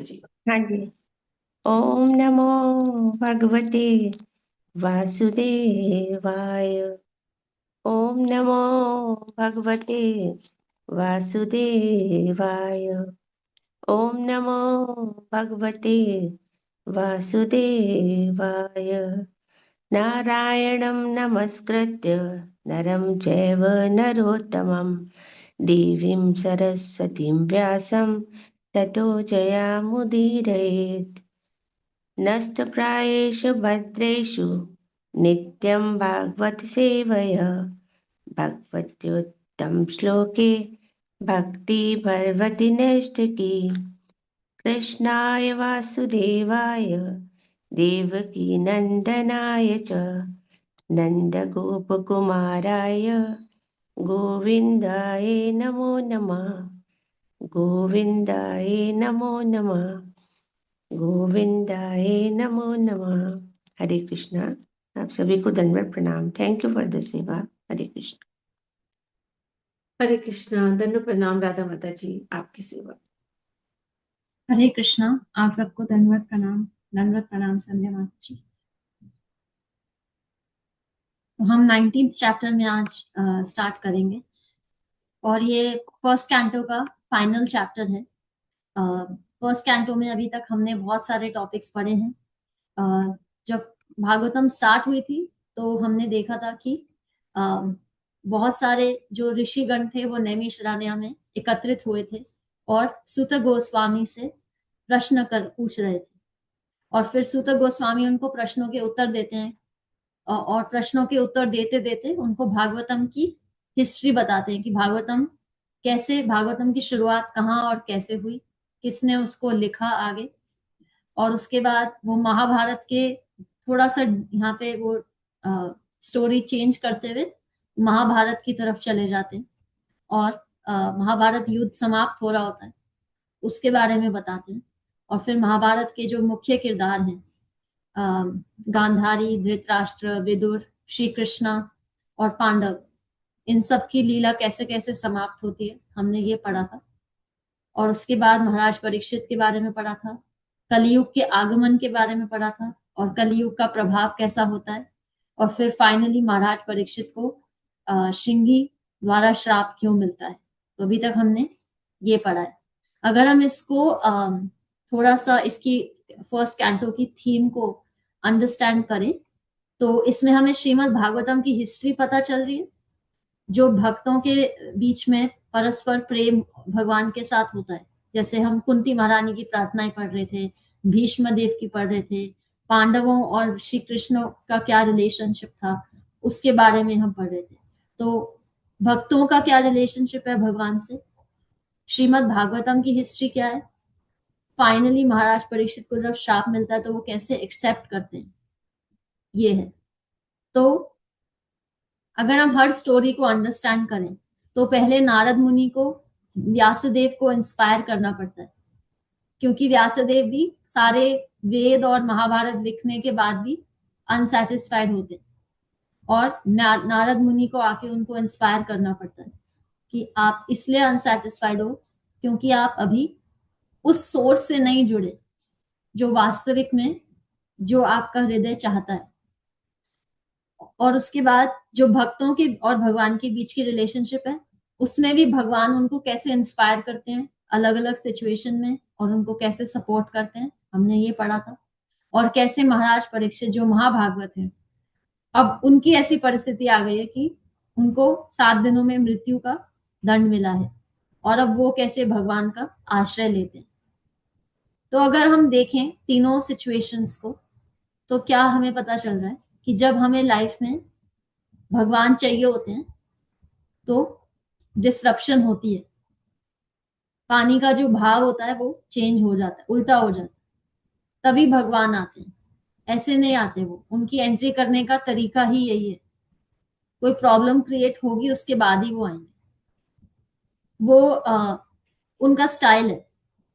जी। हाँ जी। ओम नमो भगवते वासुदेवाय। ओम नमो भगवते वासुदेवाय। ओम नमो भगवते वासुदेवाय। नारायणं नमस्कृत्य नरं चैव नरोत्तमं देवीं सरस्वतीं व्यासं ततो जयामुदीरयेत्। नष्टप्रायेषु भद्रेषु नित्यं भागवत सेवया भगवत्युत्तमश्लोके भक्तिपर्वति नैष्ठिकी। कृष्णाय वासुदेवाय देवकीनन्दनाय च नन्दगोपकुमाराय गोविन्दाय नमो नमः। गोविन्दाय नमो नमः। गोविंदाय नमो नमः। हरे कृष्णा। आप सभी को दंडवत प्रणाम। थैंक यू फॉर द सेवा। हरे कृष्ण। हरे कृष्णा। दंड प्रणाम राधा माता जी, आपकी सेवा। हरे कृष्णा। आप सबको दंडवत प्रणाम संध्या माता जी। तो हम 19th चैप्टर में आज स्टार्ट करेंगे और ये फर्स्ट कैंटो का फाइनल चैप्टर है। फर्स्ट कैंटो में अभी तक हमने बहुत सारे टॉपिक्स पढ़े हैं। जब भागवतम स्टार्ट हुई थी तो हमने देखा था कि अ, बहुत सारे जो ऋषिगण थे वो नैमिषारण्य में एकत्रित हुए थे और सूत गोस्वामी से प्रश्न कर पूछ रहे थे। और फिर सूत गोस्वामी उनको प्रश्नों के उत्तर देते हैं और प्रश्नों के उत्तर देते देते उनको भागवतम की हिस्ट्री बताते हैं कि भागवतम की शुरुआत कहाँ और कैसे हुई, किसने उसको लिखा आगे। और उसके बाद वो महाभारत के थोड़ा सा यहाँ पे वो स्टोरी चेंज करते हुए महाभारत की तरफ चले जाते हैं और महाभारत युद्ध समाप्त हो रहा होता है उसके बारे में बताते हैं। और फिर महाभारत के जो मुख्य किरदार हैं, गांधारी, धृतराष्ट्र, विदुर, श्री कृष्णा और पांडव, इन सब की लीला कैसे कैसे समाप्त होती है हमने ये पढ़ा था। और उसके बाद महाराज परीक्षित के बारे में पढ़ा था, कलयुग के आगमन के बारे में पढ़ा था और कलयुग का प्रभाव कैसा होता है। और फिर फाइनली महाराज परीक्षित को श्रृंगी द्वारा श्राप क्यों मिलता है। तो अभी तक हमने ये पढ़ा है। अगर हम इसको थोड़ा सा इसकी फर्स्ट कैंटो की थीम को अंडरस्टैंड करें तो इसमें हमें श्रीमद् भागवतम की हिस्ट्री पता चल रही है, जो भक्तों के बीच में परस्पर प्रेम भगवान के साथ होता है। जैसे हम कुंती महारानी की प्रार्थनाएं पढ़ रहे थे, भीष्म देव की पढ़ रहे थे, पांडवों और श्री कृष्ण का क्या रिलेशनशिप था उसके बारे में हम पढ़ रहे थे। तो भक्तों का क्या रिलेशनशिप है भगवान से, श्रीमद् भागवतम की हिस्ट्री क्या है, फाइनली महाराज परीक्षित को जब श्राप मिलता है तो वो कैसे एक्सेप्ट करते हैं, ये है। तो अगर हम हर स्टोरी को अंडरस्टैंड करें तो पहले नारद मुनि को व्यासदेव को इंस्पायर करना पड़ता है, क्योंकि व्यासदेव भी सारे वेद और महाभारत लिखने के बाद भी अनसेटिस्फाइड होते हैं और नारद मुनि को आके उनको इंस्पायर करना पड़ता है कि आप इसलिए अनसेटिस्फाइड हो क्योंकि आप अभी उस सोर्स से नहीं जुड़े जो वास्तविक में जो आपका हृदय चाहता है। और उसके बाद जो भक्तों के और भगवान के बीच की रिलेशनशिप है उसमें भी भगवान उनको कैसे इंस्पायर करते हैं अलग अलग सिचुएशन में और उनको कैसे सपोर्ट करते हैं, हमने ये पढ़ा था। और कैसे महाराज परीक्षित जो महाभागवत है, अब उनकी ऐसी परिस्थिति आ गई है कि उनको 7 दिनों में मृत्यु का दंड मिला है और अब वो कैसे भगवान का आश्रय लेते हैं। तो अगर हम देखें तीनों सिचुएशंस को तो क्या हमें पता चल रहा है कि जब हमें लाइफ में भगवान चाहिए होते हैं तो डिसरप्शन होती है, पानी का जो भाव होता है वो चेंज हो जाता है, उल्टा हो जाता है, तभी भगवान आते हैं। ऐसे नहीं आते, वो उनकी एंट्री करने का तरीका ही यही है, कोई प्रॉब्लम क्रिएट होगी उसके बाद ही वो आएंगे। वो उनका स्टाइल है,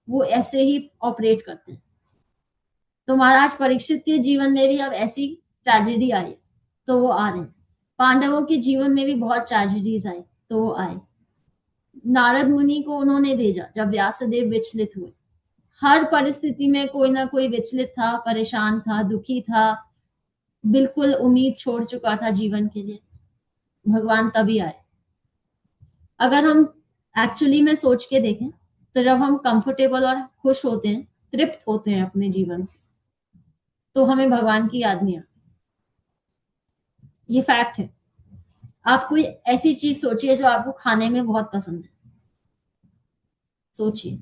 वो ऐसे ही ऑपरेट करते हैं। तो महाराज परीक्षित के जीवन में भी अब ऐसी ट्रेजेडी आई तो वो आ रहे हैं, पांडवों के जीवन में भी बहुत ट्रेजेडीज आई तो वो आए। नारद मुनि को उन्होंने भेजा जब व्यासदेव विचलित हुए, हर परिस्थिति में कोई ना कोई विचलित था, परेशान था, दुखी था, बिल्कुल उम्मीद छोड़ चुका था जीवन के लिए। भगवान तभी आए। अगर हम एक्चुअली में सोच के देखें तो जब हम कंफर्टेबल और खुश होते हैं, तृप्त होते हैं अपने जीवन से, तो हमें भगवान की याद नहीं आती। ये फैक्ट है। आप कोई ऐसी चीज सोचिए जो आपको खाने में बहुत पसंद है, सोचिए,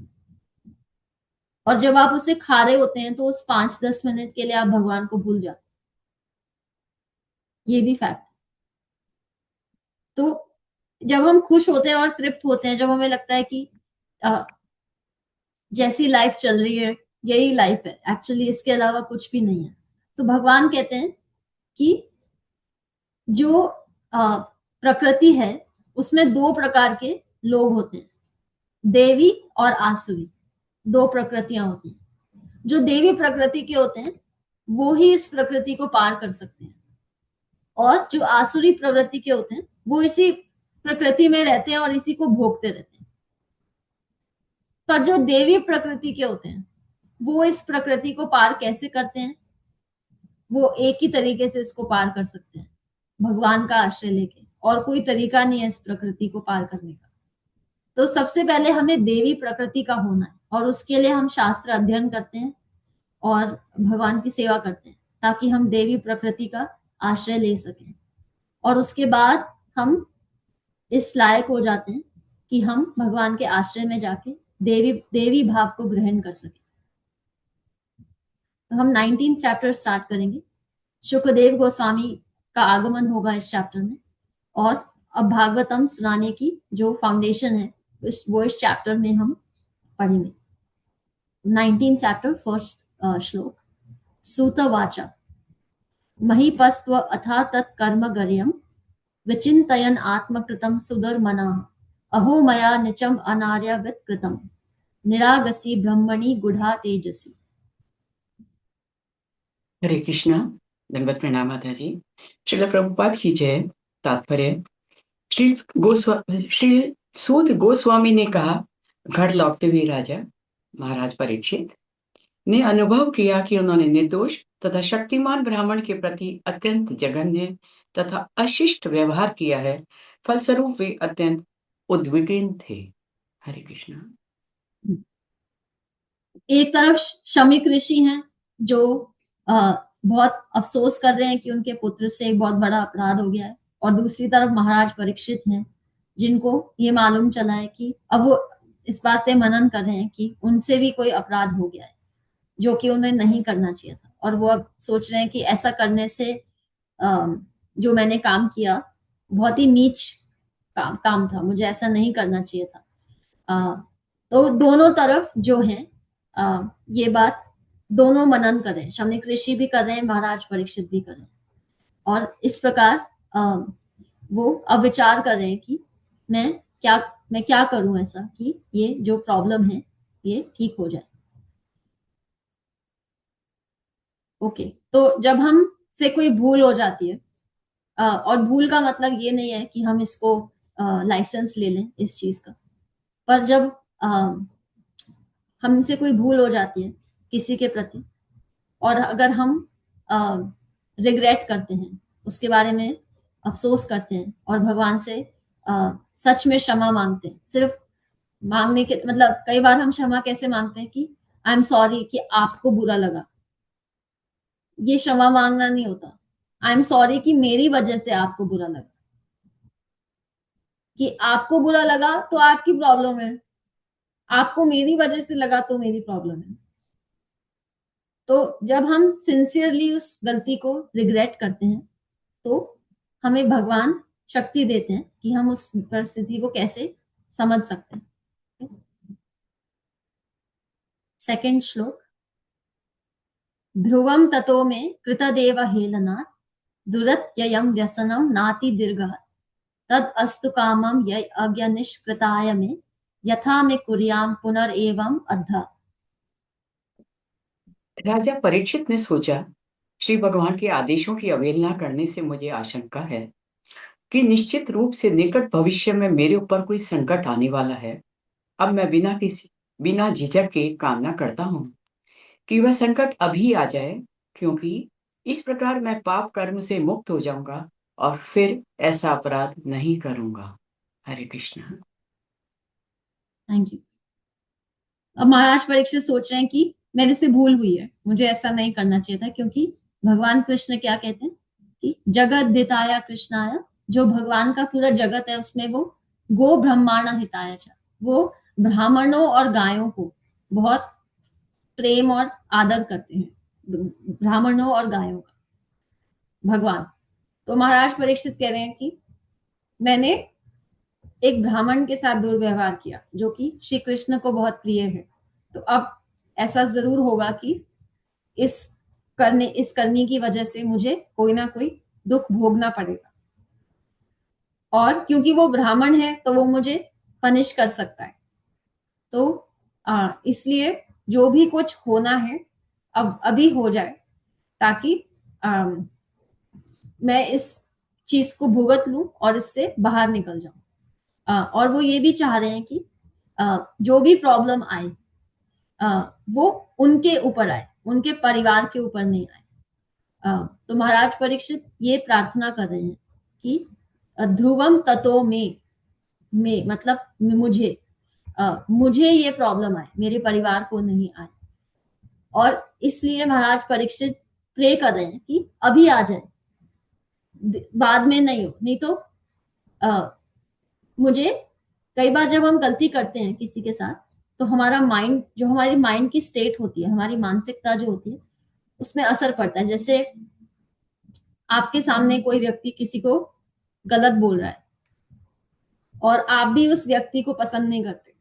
और जब आप उसे खा रहे होते हैं तो उस 5-10 मिनट के लिए आप भगवान को भूल जाते हैं। ये भी फैक्ट। तो जब हम खुश होते हैं और तृप्त होते हैं, जब हमें लगता है कि जैसी लाइफ चल रही है यही लाइफ है, एक्चुअली इसके अलावा कुछ भी नहीं है, तो भगवान कहते हैं कि जो प्रकृति है उसमें 2 प्रकार के लोग होते हैं, देवी और आसुरी। 2 प्रकृतियां होती हैं। जो देवी प्रकृति के होते हैं वो ही इस प्रकृति को पार कर सकते हैं, और जो आसुरी प्रवृत्ति के होते हैं वो इसी प्रकृति में रहते हैं और इसी को भोगते रहते हैं। पर जो देवी प्रकृति के होते हैं वो इस प्रकृति को पार कैसे करते हैं? वो एक ही तरीके से इसको पार कर सकते हैं, भगवान का आश्रय लेके। और कोई तरीका नहीं है इस प्रकृति को पार करने का। तो सबसे पहले हमें देवी प्रकृति का होना है, और उसके लिए हम शास्त्र अध्ययन करते हैं और भगवान की सेवा करते हैं ताकि हम देवी प्रकृति का आश्रय ले सकें। और उसके बाद हम इस लायक हो जाते हैं कि हम भगवान के आश्रय में जाके देवी भाव को ग्रहण कर सकें। तो हम 19 चैप्टर स्टार्ट करेंगे। शुक्रदेव गोस्वामी का आगमन होगा इस चैप्टर में, और अब भागवतम सुनाने की जो फाउंडेशन है वो इस चैप्टर में हम पढ़ेंगे। 19 चैप्टर, फर्स्ट श्लोक। सूतवाचा महीपस्त्व अथा तत्कर्म गर्यम विचिन्तयन् आत्मकृतं सुदर्मनः अहो मया निचम अनार्यवत् कृतम् निरागसी ब्रह्मणि गुढ़ा तेजसी। हरे कृष्णा, दंडवत प्रणाम माता जी। श्रील प्रभुपाद की जय। तात्पर्य। श्री सूत गोस्वामी ने कहा, घर लौटते हुए राजा महाराज परीक्षित ने अनुभव किया कि उन्होंने निर्दोष तथा शक्तिमान ब्राह्मण के प्रति अत्यंत जघन्य तथा अशिष्ट व्यवहार किया है। फलस्वरूप वे अत्यंत उद्विग्न थे। हरे कृष्णा। एक तरफ शमीक ऋषि हैं जो बहुत अफसोस कर रहे हैं कि उनके पुत्र से एक बहुत बड़ा अपराध हो गया है, और दूसरी तरफ महाराज परीक्षित हैं जिनको ये मालूम चला है कि अब वो इस बात पे मनन कर रहे हैं कि उनसे भी कोई अपराध हो गया है जो कि उन्हें नहीं करना चाहिए था, और वो अब सोच रहे हैं कि ऐसा करने से जो मैंने काम किया बहुत ही नीच काम था, मुझे ऐसा नहीं करना चाहिए था। तो दोनों तरफ जो है ये बात दोनों मनन कर रहे हैं, शमीक ऋषि भी कर रहे हैं, महाराज परीक्षित भी कर रहे हैं, और इस प्रकार वो अब विचार कर रहे हैं कि मैं क्या करूं ऐसा कि ये जो प्रॉब्लम है ये ठीक हो जाए। ओके, तो जब हम से कोई भूल हो जाती है, और भूल का मतलब ये नहीं है कि हम इसको लाइसेंस ले लें इस चीज का, पर जब हमसे कोई भूल हो जाती है किसी के प्रति, और अगर हम रिग्रेट करते हैं, उसके बारे में अफसोस करते हैं और भगवान से सच में क्षमा मांगते हैं, सिर्फ मांगने के मतलब कई बार हम क्षमा कैसे मांगते हैं कि आई एम सॉरी कि आपको बुरा लगा, ये क्षमा मांगना नहीं होता। आई एम सॉरी कि मेरी वजह से आपको बुरा लगा, कि आपको बुरा लगा तो आपकी प्रॉब्लम है, आपको मेरी वजह से लगा तो मेरी प्रॉब्लम है। तो जब हम सिंसियरली उस गलती को रिग्रेट करते हैं तो हमें भगवान शक्ति देते हैं कि हम उस परिस्थिति को कैसे समझ सकते हैं। सेकंड श्लोक। ध्रुवम ततो में कृतदेव हेलनात् दुरत्ययं व्यसनम नाति दीर्घः तद अस्तु कामम य अज्ञ निष्कृताय में यथा में कुर्याम पुनरेवं अद्धा। राजा परीक्षित ने सोचा, श्री भगवान के आदेशों की अवहेलना करने से मुझे आशंका है कि निश्चित रूप से निकट भविष्य में मेरे ऊपर कोई संकट आने वाला है। अब मैं बिना किसी बिना झिझक के कामना करता हूँ कि वह संकट अभी आ जाए, क्योंकि इस प्रकार मैं पाप कर्म से मुक्त हो जाऊंगा और फिर ऐसा अपराध नहीं करूंगा। हरे कृष्ण। Thank you. अब महाराज परीक्षित सोच रहे हैं कि मेरे से भूल हुई है, मुझे ऐसा नहीं करना चाहिए था, क्योंकि भगवान कृष्ण क्या कहते हैं कि जगत दिताया कृष्णाय, जो भगवान का पूरा जगत है उसमें वो गो ब्रह्मांड हिताय च, वो ब्राह्मणों और गायों को बहुत प्रेम और आदर करते हैं, ब्राह्मणों और गायों का भगवान। तो महाराज परीक्षित कह रहे हैं कि मैंने एक ब्राह्मण के साथ दुर्व्यवहार किया जो कि श्री कृष्ण को बहुत प्रिय है, तो अब ऐसा जरूर होगा कि इस करने की वजह से मुझे कोई ना कोई दुख भोगना पड़ेगा, और क्योंकि वो ब्राह्मण है तो वो मुझे पनिश कर सकता है। तो इसलिए जो भी कुछ होना है अब अभी हो जाए, ताकि मैं इस चीज को भुगत लूं और इससे बाहर निकल जाऊं। और वो ये भी चाह रहे हैं कि जो भी प्रॉब्लम आए वो उनके ऊपर आए, उनके परिवार के ऊपर नहीं आए। तो महाराज परीक्षित ये प्रार्थना कर रहे हैं कि ध्रुवम ततो में मतलब मुझे ये प्रॉब्लम आए, मेरे परिवार को नहीं आए। और इसलिए महाराज परीक्षित प्रे कर रहे हैं कि अभी आ जाए, बाद में नहीं हो। नहीं तो मुझे कई बार जब हम गलती करते हैं किसी के साथ, तो हमारा माइंड, जो हमारी माइंड की स्टेट होती है, हमारी मानसिकता जो होती है, उसमें असर पड़ता है। जैसे आपके सामने कोई व्यक्ति किसी को गलत बोल रहा है और आप भी उस व्यक्ति को पसंद नहीं करते,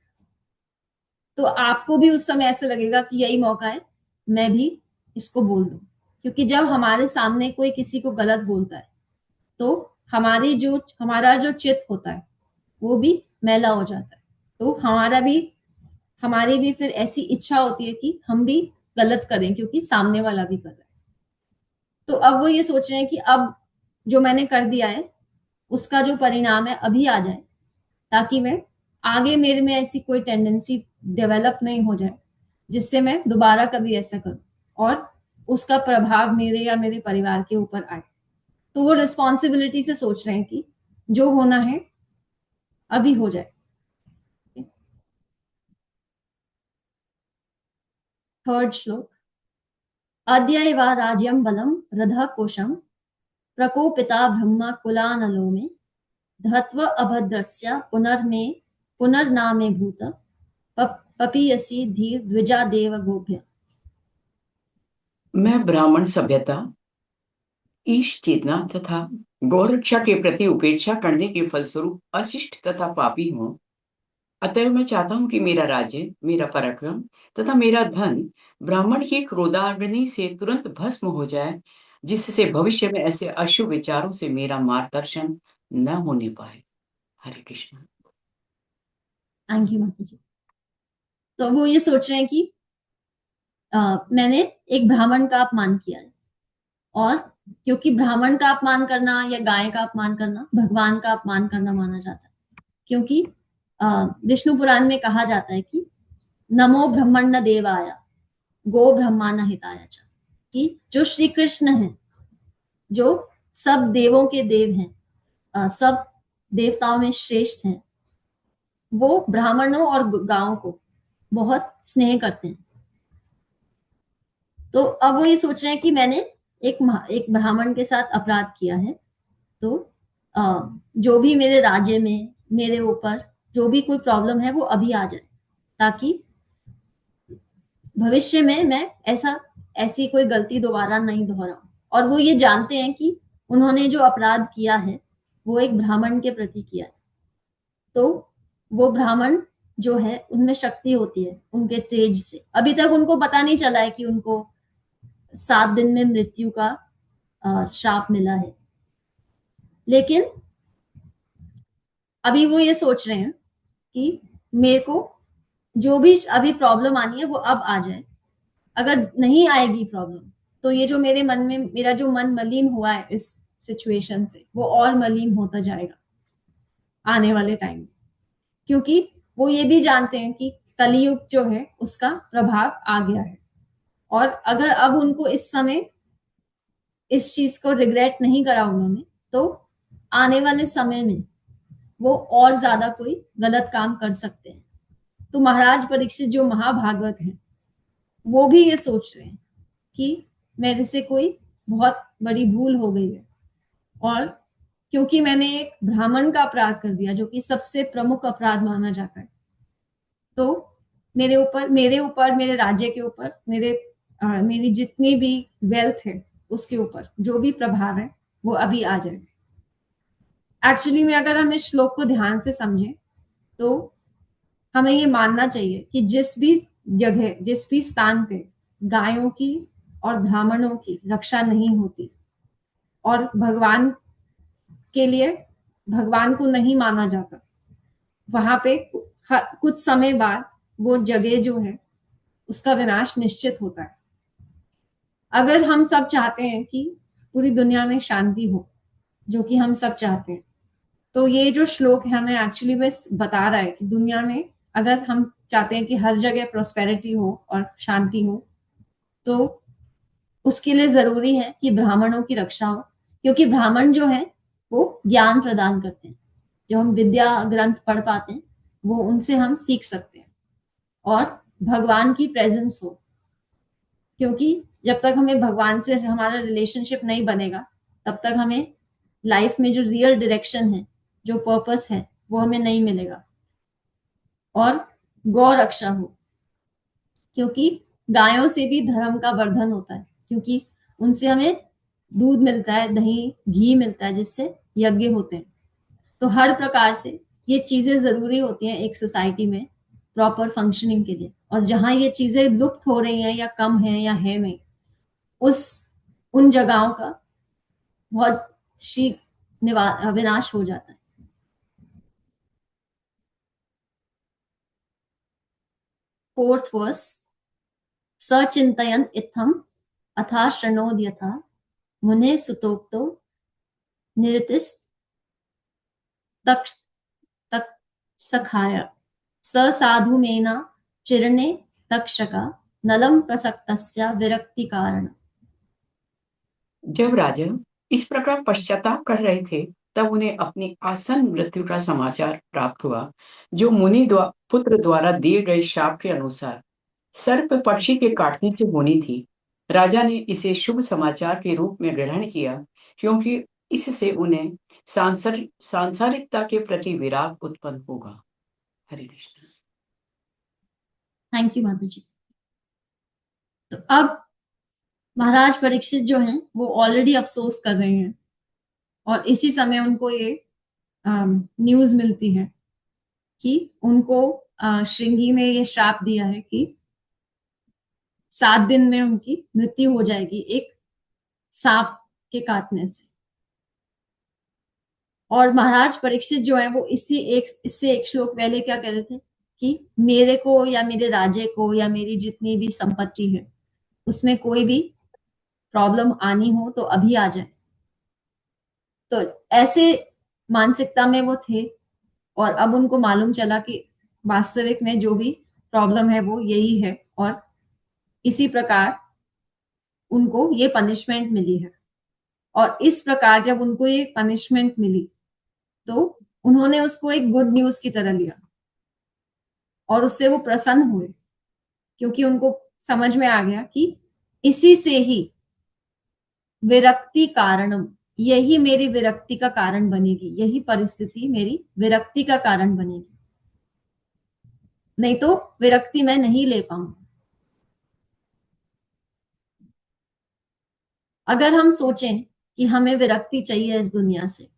तो आपको भी उस समय ऐसे लगेगा कि यही मौका है, मैं भी इसको बोल दूं। क्योंकि जब हमारे सामने कोई किसी को गलत बोलता है तो हमारा जो चित्त होता है वो भी मैला हो जाता है, तो हमारी भी फिर ऐसी इच्छा होती है कि हम भी गलत करें क्योंकि सामने वाला भी कर रहा है। तो अब वो ये सोच रहे हैं कि अब जो मैंने कर दिया है उसका जो परिणाम है अभी आ जाए, ताकि मैं आगे मेरे में ऐसी कोई टेंडेंसी डेवलप नहीं हो जाए जिससे मैं दोबारा कभी ऐसा करूं और उसका प्रभाव मेरे या मेरे परिवार के ऊपर आए। तो वो रिस्पॉन्सिबिलिटी से सोच रहे हैं कि जो होना है अभी हो जाए। थर्ड श्लोक। अद्य वा राज्यं बलं रथः कोशं प्रकोपिता ब्रह्मा कुलानलो में धत्व अभद्रस्य पुनर्नामे भूत पपीयसी धीर द्विजा देव गोभ्य। मैं ब्राह्मण सभ्यता, ईश चेतना तथा गौरक्षा के प्रति उपेक्षा करने के फलस्वरूप अशिष्ट तथा पापी हूँ। अतः मैं चाहता हूँ कि मेरा राज्य, मेरा पराक्रम तथा मेरा धन ब्राह्मण की क्रोधाग्नि से तुरंत भस्म हो जाए, जिससे भविष्य में ऐसे अशुभ विचारों से मेरा मार्गदर्शन न होने पाए। हरे कृष्ण। थैंक यू माता जी। तो वो ये सोच रहे हैं कि मैंने एक ब्राह्मण का अपमान किया है, और क्योंकि ब्राह्मण का अपमान करना या गाय का अपमान करना भगवान का अपमान करना माना जाता है, क्योंकि विष्णु पुराण में कहा जाता है कि नमो ब्रह्मण्य देवाय गो ब्रह्माण हिताय च, कि जो श्री कृष्ण है, जो सब देवों के देव हैं, सब देवताओं में श्रेष्ठ हैं, वो ब्राह्मणों और गायों को बहुत स्नेह करते हैं। तो अब वो ये सोच रहे हैं कि मैंने एक ब्राह्मण के साथ अपराध किया है, तो जो भी मेरे राज्य में मेरे ऊपर जो भी कोई प्रॉब्लम है वो अभी आ जाए, ताकि भविष्य में मैं ऐसी कोई गलती दोबारा नहीं दोहराऊं। और वो ये जानते हैं कि उन्होंने जो अपराध किया है वो एक ब्राह्मण के प्रति किया है, तो वो ब्राह्मण जो है उनमें शक्ति होती है उनके तेज से। अभी तक उनको पता नहीं चला है कि उनको 7 दिन में मृत्यु का श्राप मिला है, लेकिन अभी वो ये सोच रहे हैं कि मेरे को जो भी अभी प्रॉब्लम आनी है वो अब आ जाए। अगर नहीं आएगी प्रॉब्लम तो ये जो मेरे मन में, मेरा जो मन मलिन हुआ है इस सिचुएशन से, वो और मलिन होता जाएगा आने वाले टाइम में। क्योंकि वो ये भी जानते हैं कि कलयुग जो है उसका प्रभाव आ गया है। और अगर अब उनको इस समय इस चीज को रिग्रेट नहीं करा उन्होंने, तो आने वाले समय में वो और ज्यादा कोई गलत काम कर सकते हैं। तो महाराज परीक्षित जो महाभागवत हैं, वो भी ये सोच रहे हैं कि मेरे से कोई बहुत बड़ी भूल हो गई है, और क्योंकि मैंने एक ब्राह्मण का अपराध कर दिया जो कि सबसे प्रमुख अपराध माना जाता है, तो मेरे ऊपर मेरे राज्य के ऊपर मेरी जितनी भी वेल्थ है उसके ऊपर जो भी प्रभाव है वो अभी आ जाएगा। एक्चुअली में अगर हम इस श्लोक को ध्यान से समझें तो हमें ये मानना चाहिए कि जिस भी जगह, जिस भी स्थान पे गायों की और ब्राह्मणों की रक्षा नहीं होती और भगवान के लिए भगवान को नहीं माना जाता, वहां पे कुछ समय बाद वो जगह जो है उसका विनाश निश्चित होता है। अगर हम सब चाहते हैं कि पूरी दुनिया में शांति हो, जो कि हम सब चाहते हैं, तो ये जो श्लोक है हमें एक्चुअली बस बता रहा है कि दुनिया में अगर हम चाहते हैं कि हर जगह प्रोस्पेरिटी हो और शांति हो, तो उसके लिए जरूरी है कि ब्राह्मणों की रक्षा हो, क्योंकि ब्राह्मण जो है वो ज्ञान प्रदान करते हैं। जो हम विद्या ग्रंथ पढ़ पाते हैं वो उनसे हम सीख सकते हैं, और भगवान की प्रेजेंस हो, क्योंकि जब तक हमें भगवान से हमारा रिलेशनशिप नहीं बनेगा तब तक हमें लाइफ में जो रियल डायरेक्शन है, जो पर्पस है, वो हमें नहीं मिलेगा। और गौ रक्षा हो, क्योंकि गायों से भी धर्म का वर्धन होता है, क्योंकि उनसे हमें दूध मिलता है, दही घी मिलता है, जिससे यज्ञ होते हैं। तो हर प्रकार से ये चीजें जरूरी होती हैं एक सोसाइटी में प्रॉपर फंक्शनिंग के लिए। और जहां ये चीजें लुप्त हो रही हैं या कम है या है नहीं, उस उन जगहों का बहुत शीघ्र विनाश हो जाता है। फोर्थ वर्स, सचिंतयन इत्थम अथा शृणोद यथा मुने सुतोक्तो निरतिस तक तक सखाय स साधु मेना चिरणे तक्षका नलम प्रसक्तस्य विरक्ति कारण। जब राजा इस प्रकार पश्चाताप कर रहे थे तब उन्हें अपनी आसन मृत्यु का समाचार प्राप्त हुआ, जो पुत्र द्वारा दिए गए शाप के अनुसार सर्प पक्षी के काटने से होनी थी। राजा ने इसे शुभ समाचार के रूप में ग्रहण किया, क्योंकि इससे उन्हें सांसारिकता के प्रति विराग उत्पन्न होगा। हरे कृष्ण। थैंक यू माता जी। तो अब महाराज परीक्षित जो हैं वो ऑलरेडी अफसोस कर रहे हैं, और इसी समय उनको ये न्यूज मिलती है कि उनको श्रृंगी ने ये श्राप दिया है कि 7 दिन में उनकी मृत्यु हो जाएगी एक सांप के काटने से। और महाराज परीक्षित जो है वो इससे एक श्लोक पहले क्या कह रहे थे कि मेरे को या मेरे राज्य को या मेरी जितनी भी संपत्ति है उसमें कोई भी प्रॉब्लम आनी हो तो अभी आ जाए। तो ऐसे मानसिकता में वो थे, और अब उनको मालूम चला कि वास्तविक में जो भी प्रॉब्लम है वो यही है, और इसी प्रकार उनको ये पनिशमेंट मिली है। और इस प्रकार जब उनको ये पनिशमेंट मिली तो उन्होंने उसको एक गुड न्यूज की तरह लिया, और उससे वो प्रसन्न हुए, क्योंकि उनको समझ में आ गया कि इसी से ही विरक्ति कारणम, यही मेरी विरक्ति का कारण बनेगी, यही परिस्थिति मेरी विरक्ति का कारण बनेगी, नहीं तो विरक्ति मैं नहीं ले पाऊंगा। अगर हम सोचें कि हमें विरक्ति चाहिए इस दुनिया से,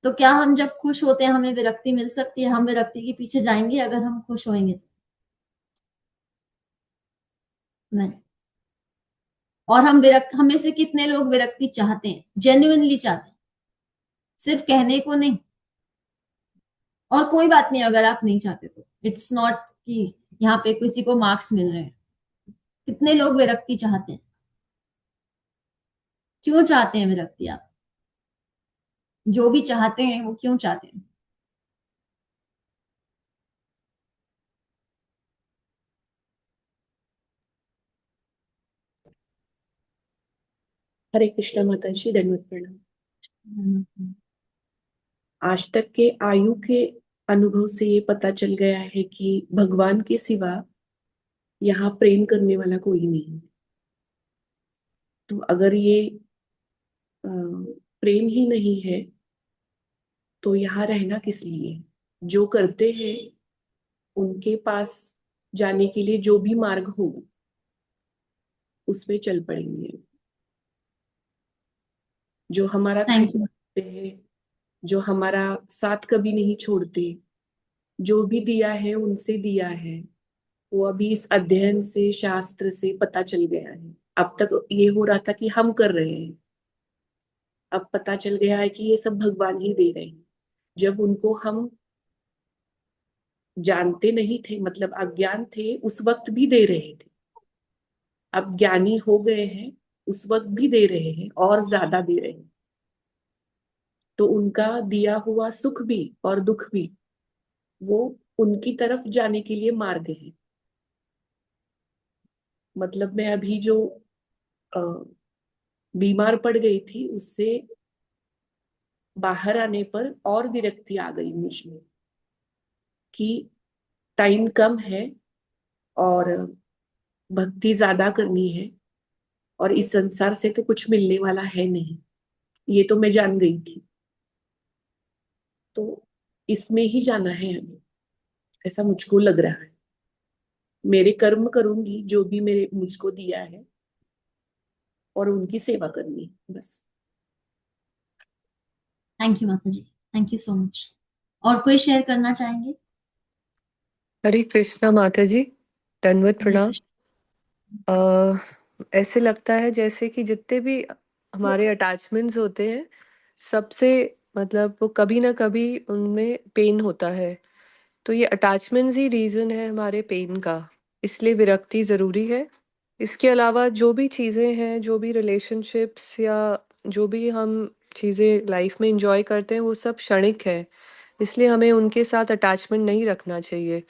तो क्या हम जब खुश होते हैं हमें विरक्ति मिल सकती है? हम विरक्ति के पीछे जाएंगे अगर हम खुश होंगे तो? नहीं। और हम में से कितने लोग विरक्ति चाहते हैं, जेन्युइनली चाहते हैं, सिर्फ कहने को नहीं? और कोई बात नहीं अगर आप नहीं चाहते तो, इट्स नॉट कि यहाँ पे किसी को मार्क्स मिल रहे हैं। कितने लोग विरक्ति चाहते हैं? क्यों चाहते हैं विरक्ति? आप जो भी चाहते हैं वो क्यों चाहते हैं? हरे कृष्णा माता जी, दंडवत प्रणाम। आज तक के आयु के अनुभव से ये पता चल गया है कि भगवान के सिवा यहाँ प्रेम करने वाला कोई नहीं है। तो अगर ये प्रेम ही नहीं है तो यहाँ रहना किस लिए है? जो करते हैं उनके पास जाने के लिए जो भी मार्ग होगा उसमें चल पड़ेंगे। जो हमारा थैंक ख्याल यू। रखते हैं, जो हमारा साथ कभी नहीं छोड़ते, जो भी दिया है उनसे दिया है, वो अभी इस अध्ययन से, शास्त्र से पता चल गया है। अब तक ये हो रहा था कि हम कर रहे हैं, अब पता चल गया है कि ये सब भगवान ही दे रहे हैं। जब उनको हम जानते नहीं थे, मतलब अज्ञान थे, उस वक्त भी दे रहे थे। अब ज्ञानी हो गए हैं, उस वक्त भी दे रहे हैं और ज्यादा दे रहे हैं। तो उनका दिया हुआ सुख भी और दुख भी वो उनकी तरफ जाने के लिए मार्ग है। मतलब मैं अभी जो अ, बीमार पड़ गई थी, उससे बाहर आने पर और विरक्ति आ गई मुझ में कि टाइम कम है और भक्ति ज्यादा करनी है और इस संसार से तो कुछ मिलने वाला है नहीं, ये तो मैं जान गई थी। तो इसमें ही जाना है हमें, ऐसा मुझको लग रहा है। मेरे कर्म करूंगी जो भी मेरे मुझको दिया है और उनकी सेवा करनी है बस। थैंक यू माता जी, थैंक यू सो मच। और कोई शेयर करना चाहेंगे? हरे कृष्णा माता जी, दंडवत हरे प्रणाम। कृष्ण। ऐसे लगता है जैसे कि जितने भी हमारे अटैचमेंट्स होते हैं, सबसे मतलब वो कभी ना कभी उनमें पेन होता है। तो ये अटैचमेंट्स ही रीज़न है हमारे पेन का, इसलिए विरक्ति ज़रूरी है। इसके अलावा जो भी चीज़ें हैं, जो भी रिलेशनशिप्स या जो भी हम चीज़ें लाइफ में एंजॉय करते हैं, वो सब क्षणिक है, इसलिए हमें उनके साथ अटैचमेंट नहीं रखना चाहिए।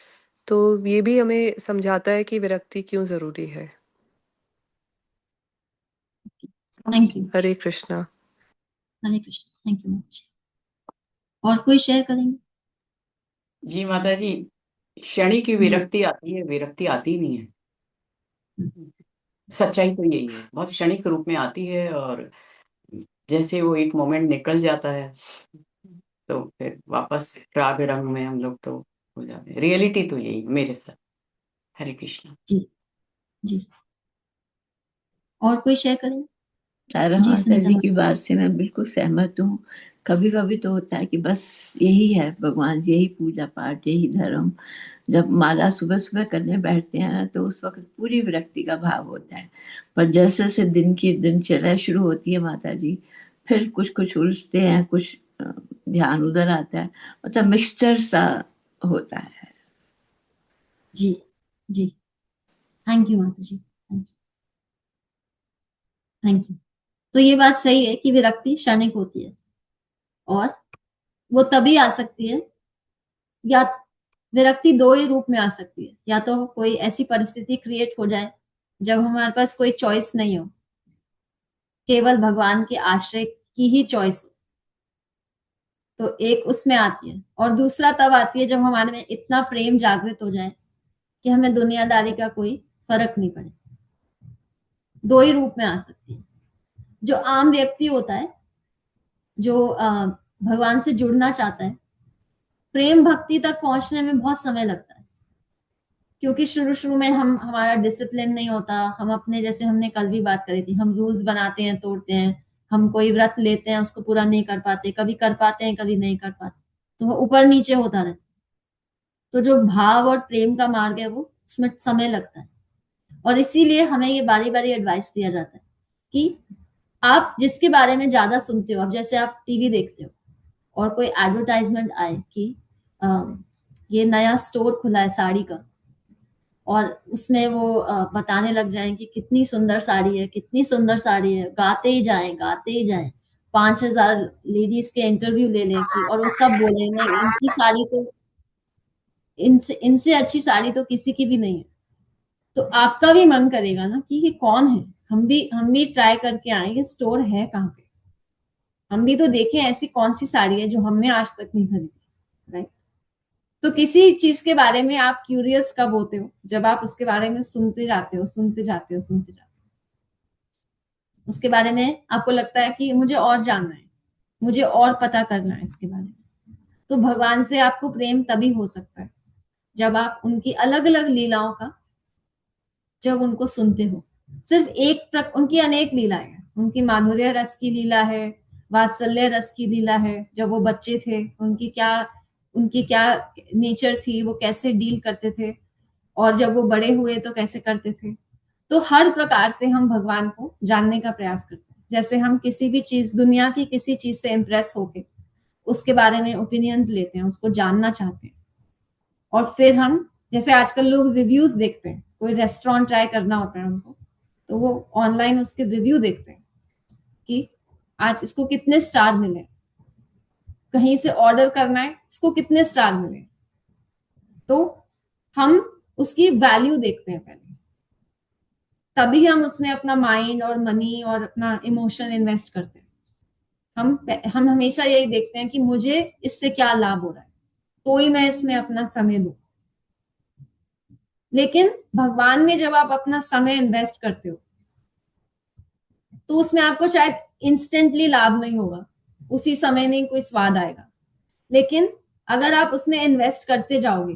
तो ये भी हमें समझाता है कि विरक्ति क्यों ज़रूरी है। Thank you. Hare Krishna. Hare Krishna, thank you माता जी। और कोई शेयर करेंगे? जी माता जी, क्षणिक की जी। विरक्ति आती है, विरक्ति आती नहीं है। सच्चाई तो यही है, बहुत क्षणिक रूप में आती है और जैसे वो एक मोमेंट निकल जाता है तो फिर वापस राग रंग में हम लोग तो हो जाते हैं। रियलिटी तो यही है मेरे साथ। हरे कृष्णा। जी जी। और कोई शेयर करेंगे? तारा जी माता सुनीता जी माता। की बात से मैं बिल्कुल सहमत हूँ। कभी कभी तो होता है कि बस यही है भगवान, यही पूजा पाठ, यही धर्म। जब माला सुबह सुबह करने बैठते हैं ना, तो उस वक्त पूरी विरक्ति का भाव होता है। पर जैसे जैसे दिन की दिनचर्या शुरू होती है माता जी, फिर कुछ कुछ उलझते हैं, कुछ ध्यान उधर आता है, मतलब मिक्सचर सा होता है। जी जी। थैंक यू माता जी, थैंक यू, थैंक यू। तो ये बात सही है कि विरक्ति क्षणिक होती है और वो तभी आ सकती है, या विरक्ति दो ही रूप में आ सकती है। या तो कोई ऐसी परिस्थिति क्रिएट हो जाए जब हमारे पास कोई चॉइस नहीं हो, केवल भगवान के आश्रय की ही चॉइस हो, तो एक उसमें आती है। और दूसरा तब आती है जब हमारे में इतना प्रेम जागृत हो जाए कि हमें दुनियादारी का कोई फर्क नहीं पड़े। दो ही रूप में आ सकती है। जो आम व्यक्ति होता है, जो भगवान से जुड़ना चाहता है, प्रेम भक्ति तक पहुंचने में बहुत समय लगता है, क्योंकि शुरू शुरू में हमारा डिसिप्लिन नहीं होता। हम अपने, जैसे हमने कल भी बात करी थी, हम रूल्स बनाते हैं, तोड़ते हैं। हम कोई व्रत लेते हैं, उसको पूरा नहीं कर पाते, कभी कर पाते हैं, कभी नहीं कर पाते, तो वो ऊपर नीचे होता रहता है। तो जो भाव और प्रेम का मार्ग है, वो उसमें समय लगता है। और इसीलिए हमें ये बारी बारी एडवाइस दिया जाता है कि आप जिसके बारे में ज्यादा सुनते हो, अब जैसे आप टीवी देखते हो और कोई एडवर्टाइजमेंट आए कि ये नया स्टोर खुला है साड़ी का, और उसमें वो बताने लग जाएं कि कितनी सुंदर साड़ी है, कितनी सुंदर साड़ी है, गाते ही जाएं, गाते ही जाएं। 5,000 लेडीज के इंटरव्यू ले लें कि, और वो सब बोलेंगे इनकी साड़ी तो, इनसे इनसे अच्छी साड़ी तो किसी की भी नहीं है। तो आपका भी मन करेगा ना कि ये कौन है, हम भी ट्राई करके आए ये स्टोर है कहाँ पे, हम भी तो देखें ऐसी कौन सी साड़ी है जो हमने आज तक नहीं खरीदी, राइट। तो किसी चीज के बारे में आप क्यूरियस कब होते हो, जब आप उसके बारे में सुनते जाते हो, सुनते जाते हो, सुनते जाते हो, उसके बारे में आपको लगता है कि मुझे और जानना है, मुझे और पता करना है इसके बारे में। तो भगवान से आपको प्रेम तभी हो सकता है जब आप उनकी अलग अलग लीलाओं का, जब उनको सुनते हो। सिर्फ उनकी अनेक लीलाएं हैं, उनकी माधुर्य रस की लीला है, वात्सल्य रस की लीला है, जब वो बच्चे थे उनकी क्या नेचर थी, वो कैसे डील करते थे, और जब वो बड़े हुए तो कैसे करते थे। तो हर प्रकार से हम भगवान को जानने का प्रयास करते हैं। जैसे हम किसी भी चीज, दुनिया की किसी चीज से इम्प्रेस होके उसके बारे में ओपिनियंस लेते हैं, उसको जानना चाहते हैं, और फिर हम, जैसे आजकल लोग रिव्यूज देखते हैं, कोई रेस्टोरेंट ट्राई करना होता है उनको, तो वो ऑनलाइन उसके रिव्यू देखते हैं कि आज इसको कितने स्टार मिले, कहीं से ऑर्डर करना है इसको कितने स्टार मिले। तो हम उसकी वैल्यू देखते हैं पहले, तभी हम उसमें अपना माइंड और मनी और अपना इमोशन इन्वेस्ट करते हैं। हम हमेशा यही देखते हैं कि मुझे इससे क्या लाभ हो रहा है, तो ही मैं इसमें अपना समय दूं। लेकिन भगवान में जब आप अपना समय इन्वेस्ट करते हो तो उसमें आपको शायद इंस्टेंटली लाभ नहीं होगा, उसी समय नहीं कोई स्वाद आएगा, लेकिन अगर आप उसमें इन्वेस्ट करते जाओगे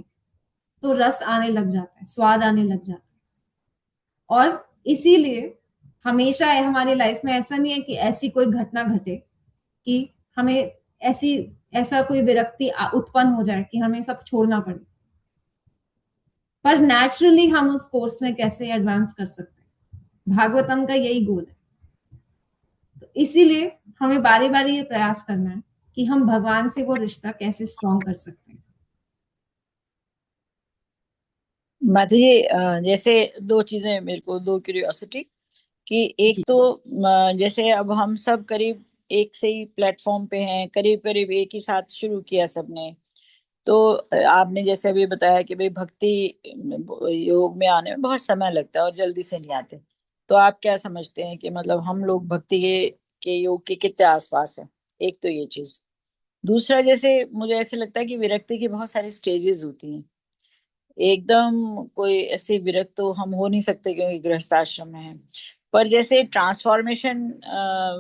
तो रस आने लग जाता है, स्वाद आने लग जाता है। और इसीलिए हमेशा हमारी लाइफ में ऐसा नहीं है कि ऐसी कोई घटना घटे कि हमें ऐसा कोई विरक्ति उत्पन्न हो जाए कि हमें सब छोड़ना पड़े, पर नेचुरली हम उस कोर्स में कैसे एडवांस कर सकते हैं, भागवतम का यही गोल है। तो इसीलिए हमें बारी बारी ये प्रयास करना है कि हम भगवान से वो रिश्ता कैसे स्ट्रॉन्ग कर सकते हैं। माता जी, जैसे दो चीजें, मेरे को दो क्यूरियोसिटी कि एक जी। तो जैसे अब हम सब करीब एक से ही प्लेटफॉर्म पे हैं, करीब करीब एक ही साथ शुरू किया सबने। तो आपने जैसे अभी बताया कि भाई भक्ति योग में आने में बहुत समय लगता है और जल्दी से नहीं आते। तो आप क्या समझते हैं कि मतलब हम लोग भक्ति के योग के कितने आसपास हैं? एक तो ये चीज। दूसरा, जैसे मुझे ऐसे लगता है कि विरक्ति की बहुत सारी स्टेजेस होती हैं। एकदम कोई ऐसे विरक्त तो हम हो नहीं सकते क्योंकि गृहस्थ आश्रम में है, पर जैसे ट्रांसफॉर्मेशन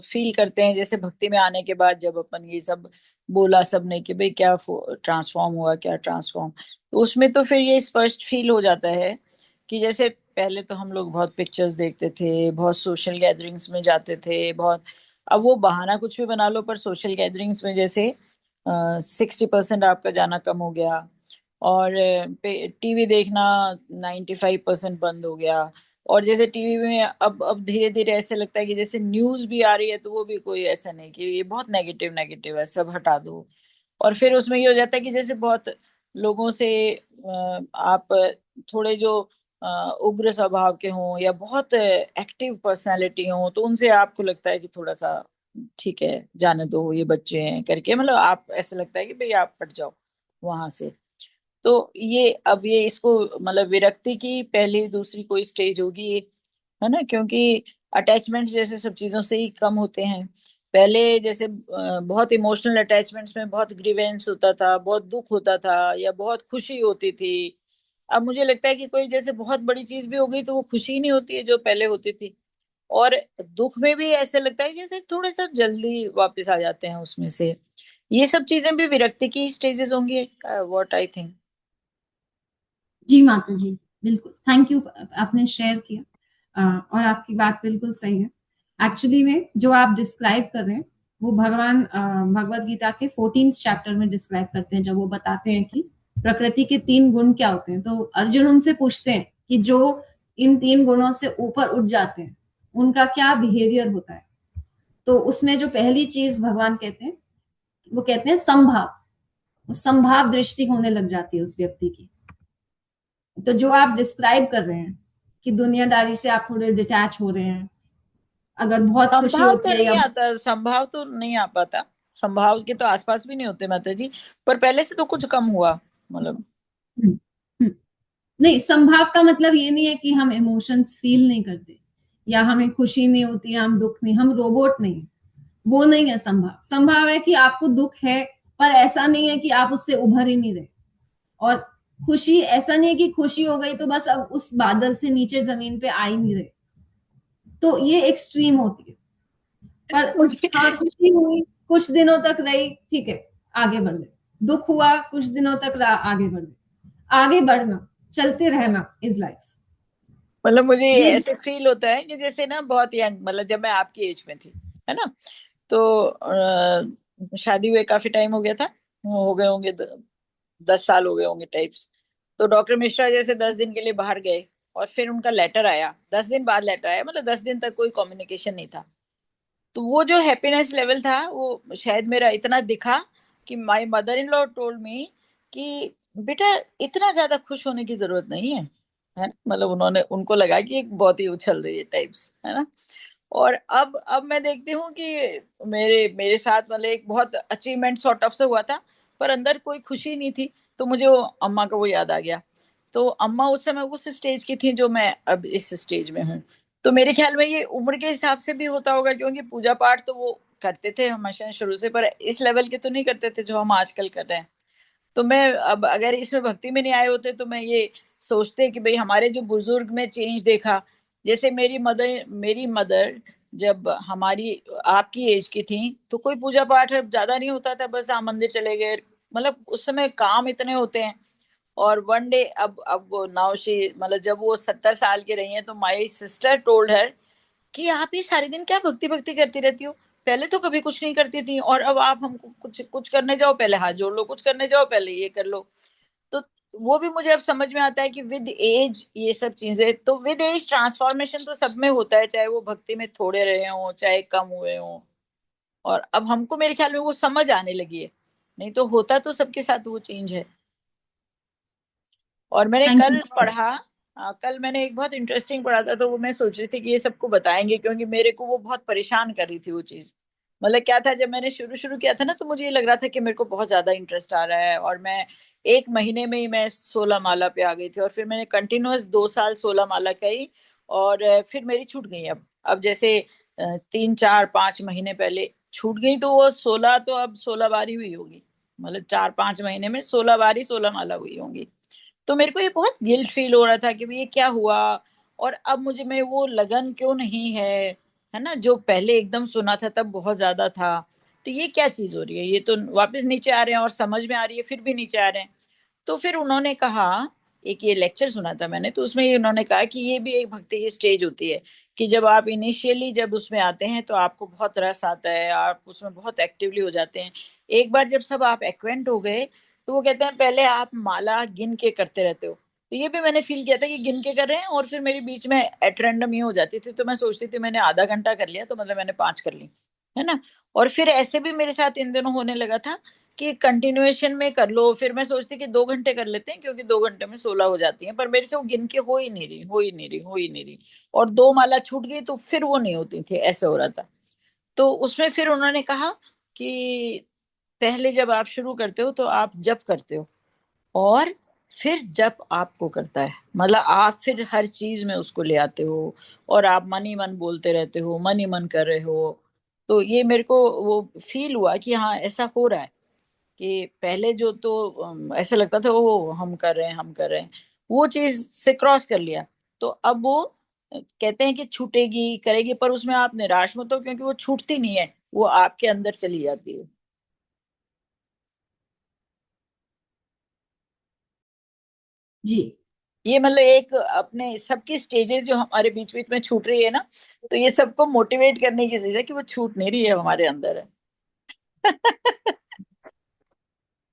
फील करते हैं, जैसे भक्ति में आने के बाद जब अपन ये सब बोला सबने कि भाई क्या ट्रांसफॉर्म हुआ, क्या ट्रांसफॉर्म, तो उसमें तो फिर ये स्पष्ट फील हो जाता है कि जैसे पहले तो हम लोग बहुत पिक्चर्स देखते थे, बहुत सोशल गैदरिंग्स में जाते थे, बहुत, अब वो बहाना कुछ भी बना लो, पर सोशल गैदरिंग्स में जैसे 60% आपका जाना कम हो गया, और टीवी देखना 95% बंद हो गया। और जैसे टीवी में अब धीरे धीरे ऐसे लगता है कि जैसे न्यूज भी आ रही है तो वो भी कोई ऐसा नहीं कि ये बहुत नेगेटिव नेगेटिव है, सब हटा दो। और फिर उसमें ये हो जाता है कि जैसे बहुत लोगों से आप थोड़े जो उग्र स्वभाव के हों या बहुत एक्टिव पर्सनालिटी हों, तो उनसे आपको लगता है कि थोड़ा सा ठीक है, जाने दो, ये बच्चे हैं करके, मतलब आप ऐसा लगता है कि भाई आप हट जाओ वहां से। तो ये अब ये इसको मतलब विरक्ति की पहली दूसरी कोई स्टेज होगी ये, है ना? क्योंकि अटैचमेंट्स जैसे सब चीजों से ही कम होते हैं। पहले जैसे बहुत इमोशनल अटैचमेंट्स में बहुत ग्रीवेंस होता था, बहुत दुख होता था या बहुत खुशी होती थी। अब मुझे लगता है कि कोई जैसे बहुत बड़ी चीज भी हो गई तो वो खुशी नहीं होती है जो पहले होती थी। और दुख में भी ऐसे लगता है जैसे थोड़ा सा जल्दी वापस आ जाते हैं उसमें से। ये सब चीजें भी विरक्ति की स्टेजेस होंगी, व्हाट आई थिंक। जी माता जी, बिल्कुल, थैंक यू, आपने शेयर किया। और आपकी बात बिल्कुल सही है। एक्चुअली में जो आप डिस्क्राइब कर रहे हैं वो भगवान भगवत गीता के 14th चैप्टर में डिस्क्राइब करते हैं, जब वो बताते हैं कि प्रकृति के 3 गुण क्या होते हैं। तो अर्जुन उनसे पूछते हैं कि जो इन 3 गुणों से ऊपर उठ जाते हैं उनका क्या बिहेवियर होता है। तो उसमें जो पहली चीज भगवान कहते हैं, वो कहते हैं संभाव, संभाव दृष्टि होने लग जाती है उस व्यक्ति की। तो जो आप डिस्क्राइब कर रहे हैं कि दुनियादारी से आप थोड़े डिटैच हो रहे हैं, अगर बहुत खुशी संभाव होती तो है नहीं या आता, संभाव तो नहीं आ पाता, संभाव के तो आसपास भी नहीं होते माता जी, पर पहले से तो कुछ कम हुआ मतलब। हम्म, हम्म। नहीं, संभाव का मतलब ये नहीं है कि हम इमोशंस फील नहीं करते, या हमें खुशी नहीं होती है, हम दुख नहीं, हम रोबोट नहीं है, वो नहीं है संभव। संभव है कि आपको दुख है, पर ऐसा नहीं है कि आप उससे उभर ही नहीं रहे। और खुशी ऐसा नहीं है कि खुशी हो गई तो बस अब उस बादल से नीचे जमीन पे आ ही नहीं रहे। तो ये एक्सट्रीम होती है। पर मुझे हाँ, खुशी हुई, कुछ दिनों तक रही, ठीक है, आगे बढ़ गए। दुख हुआ, कुछ दिनों तक रहा, आगे बढ़ गए। आगे बढ़ना, चलते रहना इज लाइफ। मतलब मुझे ये ऐसे फील होता है कि जैसे ना बहुत यंग, मतलब जब मैं आपकी एज में थी, है ना, तो शादी हुए काफी टाइम हो गया था, हो गए होंगे 10 साल हो गए होंगे टाइप्स। तो डॉक्टर मिश्रा जैसे 10 दिन के लिए बाहर गए और फिर उनका लेटर आया, 10 दिन बाद लेटर आया, मतलब 10 दिन तक कोई कम्युनिकेशन नहीं था। तो वो जो हैप्पीनेस लेवल था वो शायद मेरा इतना दिखा कि my mother in law told me कि बेटा इतना ज्यादा खुश होने की जरूरत नहीं है ना? मतलब उन्होंने, उनको लगा कि एक बहुत ही उछल रही है टाइप्स, है ना। और अब मैं देखती हूँ कि मेरे मेरे साथ मतलब एक बहुत अचीवमेंट सॉर्ट ऑफ से हुआ था, पर अंदर कोई खुशी नहीं थी। तो मुझे वो अम्मा का वो याद आ गया। तो अम्मा उस समय उस स्टेज की थी जो मैं अब इस स्टेज में हूँ। तो मेरे ख्याल में ये उम्र के हिसाब से भी होता होगा, क्योंकि पूजा पाठ तो वो करते थे हमेशा शुरू से, पर इस लेवल के तो नहीं करते थे जो हम आजकल कर रहे हैं। तो मैं अब अगर इसमें भक्ति में नहीं आए होते तो मैं ये सोचते कि भाई हमारे जो बुजुर्ग में चेंज देखा। जैसे मेरी मदर जब हमारी आपकी एज की थी तो कोई पूजा पाठ अब ज्यादा नहीं होता था, बस हाँ मंदिर चले गए, मतलब उस समय काम इतने होते हैं। और वन डे अब नाउ शी, मतलब जब वो 70 साल की रही हैं तो माई सिस्टर टोल्ड हर कि आप ये सारे दिन क्या भक्ति भक्ति करती रहती हो, पहले तो कभी कुछ नहीं करती थी और अब आप हमको कुछ कुछ करने जाओ पहले हाथ जोड़ लो, कुछ करने जाओ पहले ये कर लो। तो वो भी मुझे अब समझ में आता है कि विद एज ये सब चीजें, तो विद एज ट्रांसफॉर्मेशन तो सब में होता है, चाहे वो भक्ति में थोड़े रहे हों चाहे कम हुए हों। और अब हमको मेरे ख्याल में वो समझ आने लगी है, नहीं तो होता तो सबके साथ वो चेंज है। और मैंने थैंक यू। कल पढ़ा, कल मैंने एक बहुत इंटरेस्टिंग पढ़ा था, तो वो मैं सोच रही थी कि ये सबको बताएंगे, क्योंकि मेरे को वो बहुत परेशान कर रही थी वो चीज। मतलब क्या था, जब मैंने शुरू शुरू किया था ना तो मुझे ये लग रहा था कि मेरे को बहुत ज्यादा इंटरेस्ट आ रहा है, और मैं 1 महीने में ही मैं 16 माला पे आ गई थी, और फिर मैंने कंटिन्यूअस 2 साल 16 माला करी। और फिर मेरी छूट गई। अब जैसे 3 4 5 महीने पहले छूट गई, तो वो 16 तो अब 16 बार ही हुई होगी, मतलब 4 5 महीने में 16 बार ही 16 माला हुई होंगी। तो मेरे को ये बहुत गिल्ट फील हो रहा था कि भाई ये क्या हुआ, और अब मुझे में वो लगन क्यों नहीं है ना, जो पहले एकदम सुना था तब बहुत ज्यादा था। तो ये क्या चीज हो रही है, ये तो वापस नीचे आ रहे हैं और समझ में आ रही है फिर भी नीचे आ रहे हैं। तो फिर उन्होंने कहा, एक ये लेक्चर सुना था मैंने, तो उसमें ये उन्होंने कहा कि ये भी एक भक्ति की स्टेज होती है, कि जब आप इनिशियली जब उसमें आते हैं तो आपको बहुत रस आता है, आप उसमें बहुत एक्टिवली हो जाते हैं। एक बार जब सब आप एक्वेंट हो गए, तो वो कहते हैं पहले आप माला गिन के करते रहते हो। तो ये भी मैंने फील किया था कि गिन के कर रहे हैं, और फिर मेरी बीच में एट रैंडम ये हो जाती थी, तो मैं सोचती थी मैंने आधा घंटा कर लिया तो मतलब मैंने 5 कर ली, है ना। और फिर ऐसे भी मेरे साथ इन दिनों होने लगा था कि कंटिन्यूएशन में कर लो, फिर मैं सोचती कि 2 घंटे कर लेते हैं क्योंकि 2 घंटे में 16 हो जाती है, पर मेरे से वो गिन के हो ही नहीं रही, हो ही नहीं रही, हो ही नहीं रही। और 2 माला छूट गई तो फिर वो नहीं होती थी, ऐसे हो रहा था। तो उसमें फिर उन्होंने कहा कि पहले जब आप शुरू करते हो तो आप जप करते हो, और फिर जप आपको करता है, मतलब आप फिर हर चीज में उसको ले आते हो, और आप मन ही मन बोलते रहते हो, मन ही मन कर रहे हो। तो ये मेरे को वो फील हुआ कि हाँ ऐसा हो रहा है, कि पहले जो तो ऐसा लगता था वो हम कर रहे हैं, हम कर रहे हैं, वो चीज से क्रॉस कर लिया। तो अब वो कहते हैं कि छूटेगी करेगी, पर उसमें आप निराश मत हो, क्योंकि वो छूटती नहीं है, वो आपके अंदर चली जाती है। जी। ये मतलब एक अपने सबकी स्टेजेस जो हमारे बीच बीच में छूट रही है ना, तो ये सबको मोटिवेट करने की चीज है कि वो छूट नहीं रही है, हमारे अंदर है।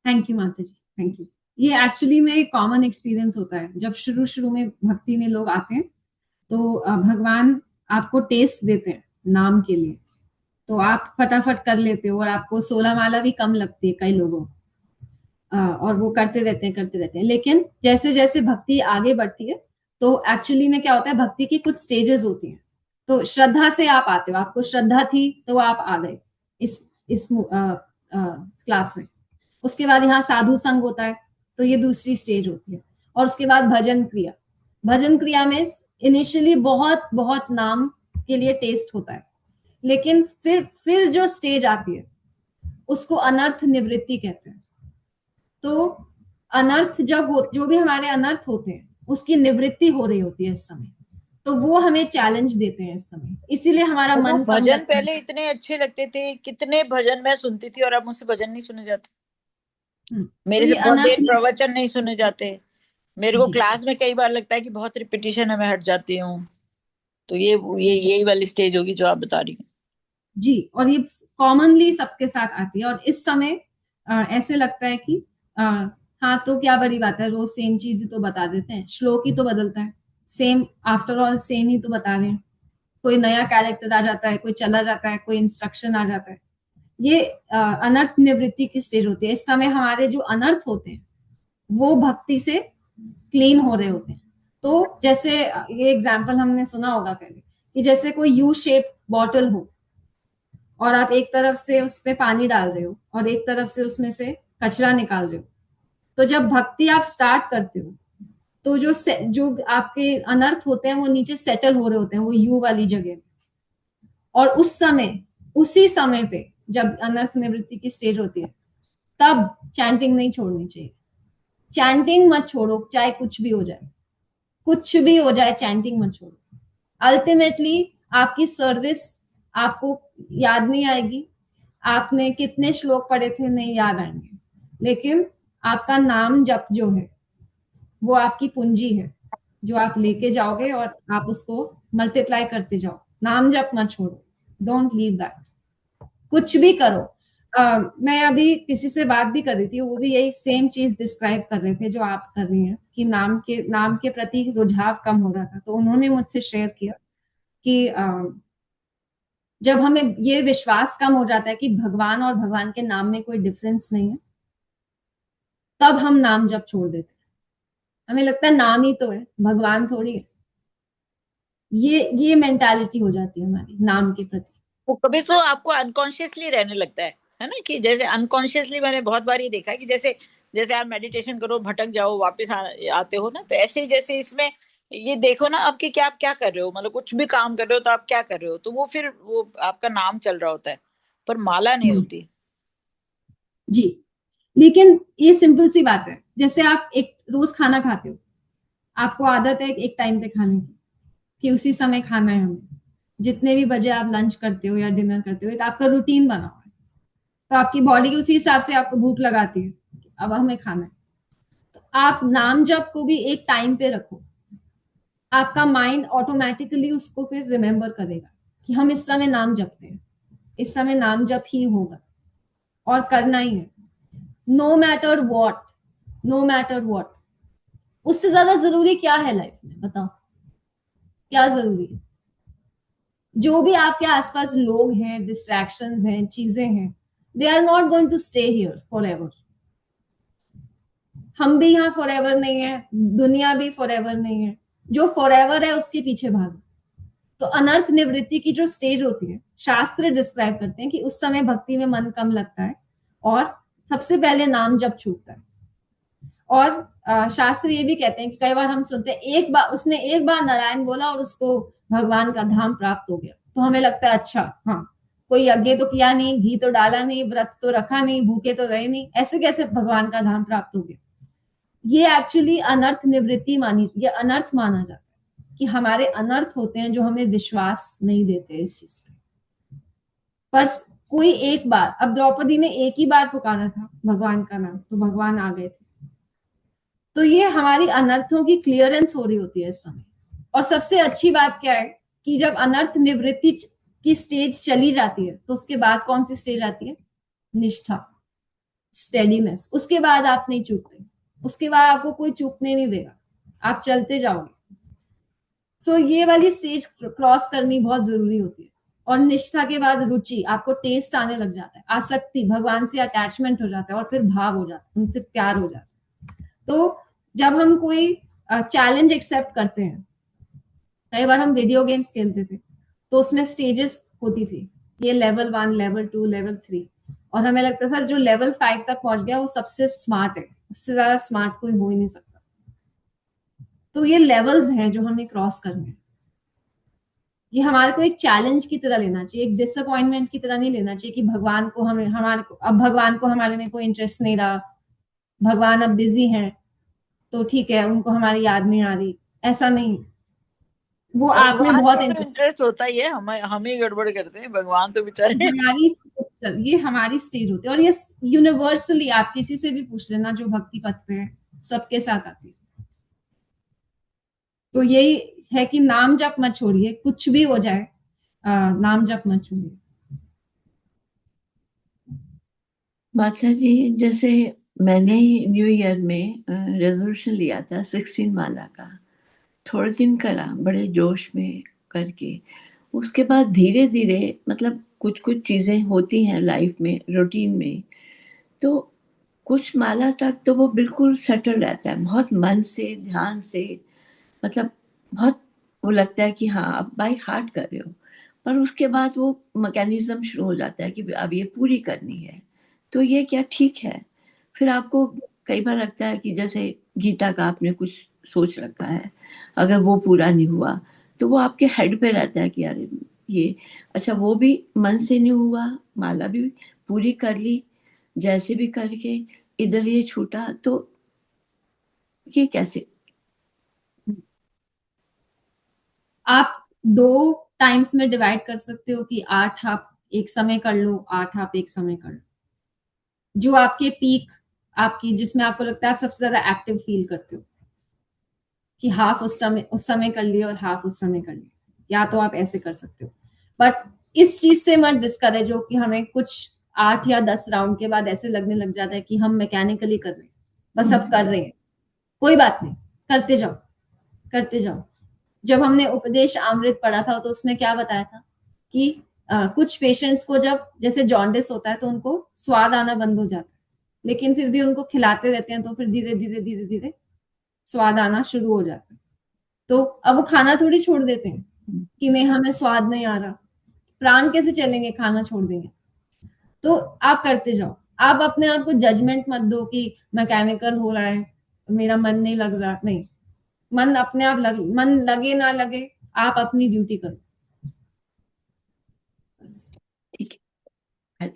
थैंक यू माता जी, थैंक यू। ये एक्चुअली में एक कॉमन एक्सपीरियंस होता है, जब शुरू शुरू में भक्ति में लोग आते हैं तो भगवान आपको टेस्ट देते हैं नाम के लिए, तो आप फटाफट कर लेते हो, और आपको 16 माला भी कम लगती है कई लोगों को। और वो करते रहते हैं, करते रहते हैं। लेकिन जैसे जैसे भक्ति आगे बढ़ती है तो एक्चुअली में क्या होता है, भक्ति की कुछ स्टेजेस होती हैं। तो श्रद्धा से आप आते हो, आपको श्रद्धा थी तो आप आ गए इस क्लास में। उसके बाद यहाँ साधु संग होता है, तो ये दूसरी स्टेज होती है। और उसके बाद भजन क्रिया। भजन क्रिया में इनिशियली बहुत बहुत नाम के लिए टेस्ट होता है, लेकिन फिर जो स्टेज आती है उसको अनर्थ निवृत्ति कहते हैं। तो अनर्थ जब हो, जो भी हमारे अनर्थ होते हैं उसकी निवृत्ति हो रही होती है इस समय, तो वो हमें चैलेंज देते हैं इस समय, इसीलिए हमारा वो मन कम भजन लगता है। पहले इतने अच्छे लगते थे, कितने भजन मैं सुनती थी, और अब मुझसे भजन नहीं सुने जाते। मेरे तो से ये बहुत अनर्थ देर प्रवचन नहीं सुने जाते। मेरे को जी क्लास में कई बार लगता है कि बहुत रिपीटिशन है, मैं हट जाती हूँ। तो ये यही वाली स्टेज होगी जो आप बता रही हैं। जी, और ये कॉमनली सबके साथ आती है, और इस समय ऐसे लगता है कि हाँ तो क्या बड़ी बात है, रोज सेम चीज ही तो बता देते हैं, श्लोक ही तो बदलता है, सेम आफ्टर ऑल सेम ही तो बता रहे हैं, कोई नया कैरेक्टर आ जाता है, कोई चला जाता है, कोई इंस्ट्रक्शन आ जाता है। ये अनर्थ निवृत्ति की स्टेज होती है। इस समय हमारे जो अनर्थ होते हैं वो भक्ति से क्लीन हो रहे होते हैं। तो जैसे ये एग्जाम्पल हमने सुना होगा पहले कि जैसे कोई यू शेप बॉटल हो और आप एक तरफ से उस पे पानी डाल रहे हो और एक तरफ से उसमें से कचरा निकाल रहे हो, तो जब भक्ति आप स्टार्ट करते हो तो जो आपके अनर्थ होते हैं वो नीचे सेटल हो रहे होते हैं, वो यू वाली जगह। और उसी समय पे जब अनर्थ निवृत्ति की स्टेज होती है तब चैंटिंग नहीं छोड़नी चाहिए। चैंटिंग मत छोड़ो, चाहे कुछ भी हो जाए, कुछ भी हो जाए, चैंटिंग मत छोड़ो। अल्टीमेटली आपकी सर्विस आपको याद नहीं आएगी, आपने कितने श्लोक पढ़े थे नहीं याद आएंगे, लेकिन आपका नाम जप जो है वो आपकी पूंजी है जो आप लेके जाओगे और आप उसको मल्टीप्लाई करते जाओ। नाम जप मत छोड़ो, डोंट लीव दैट। कुछ भी करो। मैं अभी किसी से बात भी कर रही थी, वो भी यही सेम चीज डिस्क्राइब कर रहे थे जो आप कर रही हैं कि नाम के प्रति रुझाव कम हो रहा था। तो उन्होंने मुझसे शेयर किया कि जब हमें ये विश्वास कम हो जाता है कि भगवान और भगवान के नाम में कोई डिफरेंस नहीं है, तब हम नाम जप छोड़ देते हैं। हमें लगता है नाम ही तो है, भगवान थोड़ी है। ये मेंटालिटी हो जाती है हमारी नाम के प्रति। वो कभी तो आपको अनकॉन्शियसली रहने लगता है ना, कि जैसे अनकॉन्शियसली मैंने बहुत बार ये देखा है कि जैसे जैसे आप मेडिटेशन करो, भटक जाओ, वापस आते हो ना, तो ऐसे ही जैसे इसमें ये देखो ना आपके क्या आप क्या कर रहे हो, मतलब कुछ भी काम कर रहे हो तो आप क्या कर रहे हो, तो वो फिर वो आपका नाम चल रहा होता है पर माला नहीं होती। जी, लेकिन ये सिंपल सी बात है, जैसे आप एक रोज खाना खाते हो, आपको आदत है एक टाइम पे खाने की कि उसी समय खाना है हमें, जितने भी बजे आप लंच करते हो या डिनर करते हो, एक आपका रूटीन बना हुआ है, तो आपकी बॉडी उसी हिसाब से आपको भूख लगाती है, अब हमें खाना है। तो आप नाम जप को भी एक टाइम पे रखो, आपका माइंड ऑटोमेटिकली उसको फिर रिमेम्बर करेगा कि हम इस समय नाम जपते हैं, इस समय नाम जप ही होगा और करना ही है, no matter what, no matter what. उससे ज्यादा जरूरी क्या है लाइफ में, बताओ क्या जरूरी है? जो भी आपके आसपास लोग हैं, डिस्ट्रैक्शंस हैं, चीजें हैं, they are not going to stay here for ever. हम भी यहाँ फॉर एवर नहीं है, दुनिया भी फॉर एवर नहीं है। जो फॉर एवर है उसके पीछे भागो। तो अनर्थ निवृत्ति की जो स्टेज होती है, शास्त्र डिस्क्राइब करते हैं कि उस समय भक्ति में मन कम लगता है और सबसे पहले नाम जप छूटता है। और शास्त्र ये भी कहते हैं कि कई बार हम सुनते हैं उसने एक बार नारायण बोला और उसको भगवान का धाम प्राप्त हो गया, तो हमें लगता है अच्छा, हाँ कोई यज्ञ तो किया नहीं, घी तो डाला नहीं, व्रत तो रखा नहीं, भूखे तो रहे नहीं, ऐसे कैसे भगवान का धाम प्राप्त हो गया? ये एक्चुअली अनर्थ निवृत्ति ये अनर्थ माना जाता है कि हमारे अनर्थ होते हैं जो हमें विश्वास नहीं देते इस चीज पर। कोई एक बार, अब द्रौपदी ने एक ही बार पुकारा था भगवान का नाम, तो भगवान आ गए थे। तो ये हमारी अनर्थों की क्लियरेंस हो रही होती है इस समय। और सबसे अच्छी बात क्या है कि जब अनर्थ निवृत्ति की स्टेज चली जाती है तो उसके बाद कौन सी स्टेज आती है? निष्ठा, स्टेडीनेस। उसके बाद आप नहीं चूकते, उसके बाद आपको कोई चूकने नहीं देगा, आप चलते जाओगे। सो ये वाली स्टेज क्रॉस करनी बहुत जरूरी होती है। और निष्ठा के बाद रुचि, आपको टेस्ट आने लग जाता है, आसक्ति, भगवान से अटैचमेंट हो जाता है और फिर भाव हो जाता है, उनसे प्यार हो जाता है। तो जब हम कोई चैलेंज एक्सेप्ट करते हैं, कई बार हम वीडियो गेम्स खेलते थे तो उसमें स्टेजेस होती थी, ये लेवल 1, लेवल 2, लेवल 3, और हमें लगता था जो लेवल 5 तक पहुंच गया वो सबसे स्मार्ट है, उससे ज्यादा स्मार्ट कोई हो ही नहीं सकता। तो ये लेवल्स हैं जो हमें क्रॉस करने हैं। ये हमारे को एक चैलेंज की तरह लेना चाहिए, एक डिसअपॉइंटमेंट की तरह नहीं लेना चाहिए कि भगवान को भगवान को हमारे में कोई इंटरेस्ट नहीं रहा, भगवान अब बिजी हैं तो ठीक है, उनको हमारी याद नहीं आ रही, ऐसा नहीं। वो आप में भगवान बहुत को तो इंटरेस्ट, इंटरेस्ट होता ही है, हम ही गड़बड़ करते हैं, भगवान तो बेचारे। ये हमारी स्टेज होती है, और ये यूनिवर्सली आप किसी से भी पूछ लेना जो भक्ति पथ पे है, सबके साथ आती है। तो यही है कि नाम जप मत छोड़िए, कुछ भी हो जाए, नाम जप मत छोड़िए। माता जी, जैसे मैंने न्यू ईयर में रेजोल्यूशन लिया था 16 माला का, थोड़े दिन करा बड़े जोश में करके, उसके बाद धीरे धीरे मतलब कुछ कुछ चीज़ें होती हैं लाइफ में, रूटीन में, तो कुछ माला तक तो वो बिल्कुल सेटल रहता है, बहुत मन से ध्यान से, मतलब बहुत वो लगता है कि हाँ आप बाय हार्ट कर रहे हो, पर उसके बाद वो मैकेनिज्म शुरू हो जाता है कि अब ये पूरी करनी है, तो ये क्या ठीक है? फिर आपको कई बार लगता है कि जैसे गीता का आपने कुछ सोच रखा है, अगर वो पूरा नहीं हुआ तो वो आपके हेड पे रहता है कि अरे ये अच्छा, वो भी मन से नहीं हुआ, माला भी पूरी कर ली जैसे भी करके, इधर ये छूटा, तो ये कैसे? आप 2 टाइम्स में डिवाइड कर सकते हो कि 8 आप एक समय कर लो, 8 आप एक समय कर लो, जो आपके पीक आपकी, जिसमें आपको लगता है आप सबसे ज्यादा एक्टिव फील करते हो, कि हाफ उस समय कर लिया और हाफ उस समय कर लिया, या तो आप ऐसे कर सकते हो। बट इस चीज से मत डिस्करेज हो कि हमें कुछ 8 या 10 राउंड के बाद ऐसे लगने लग जाता है कि हम मैकेनिकली कर रहे हैं, बस अब कर रहे हैं, कोई बात नहीं, करते जाओ करते जाओ। जब हमने उपदेश अमृत पढ़ा था तो उसमें क्या बताया था कि कुछ पेशेंट्स को जब जैसे जॉन्डिस होता है तो उनको स्वाद आना बंद हो जाता है, लेकिन फिर भी उनको खिलाते रहते हैं तो फिर धीरे धीरे धीरे धीरे स्वाद आना शुरू हो जाता है। तो अब वो खाना थोड़ी छोड़ देते हैं कि नहीं हमें स्वाद नहीं आ रहा, प्राण कैसे चलेंगे, खाना छोड़ देंगे। तो आप करते जाओ, आप अपने आप को जजमेंट मत दो कि मैकेनिकल हो रहा है, मेरा मन नहीं लग रहा, नहीं, मन अपने आप मन लगे ना लगे, आप अपनी ड्यूटी करो। ठीक है,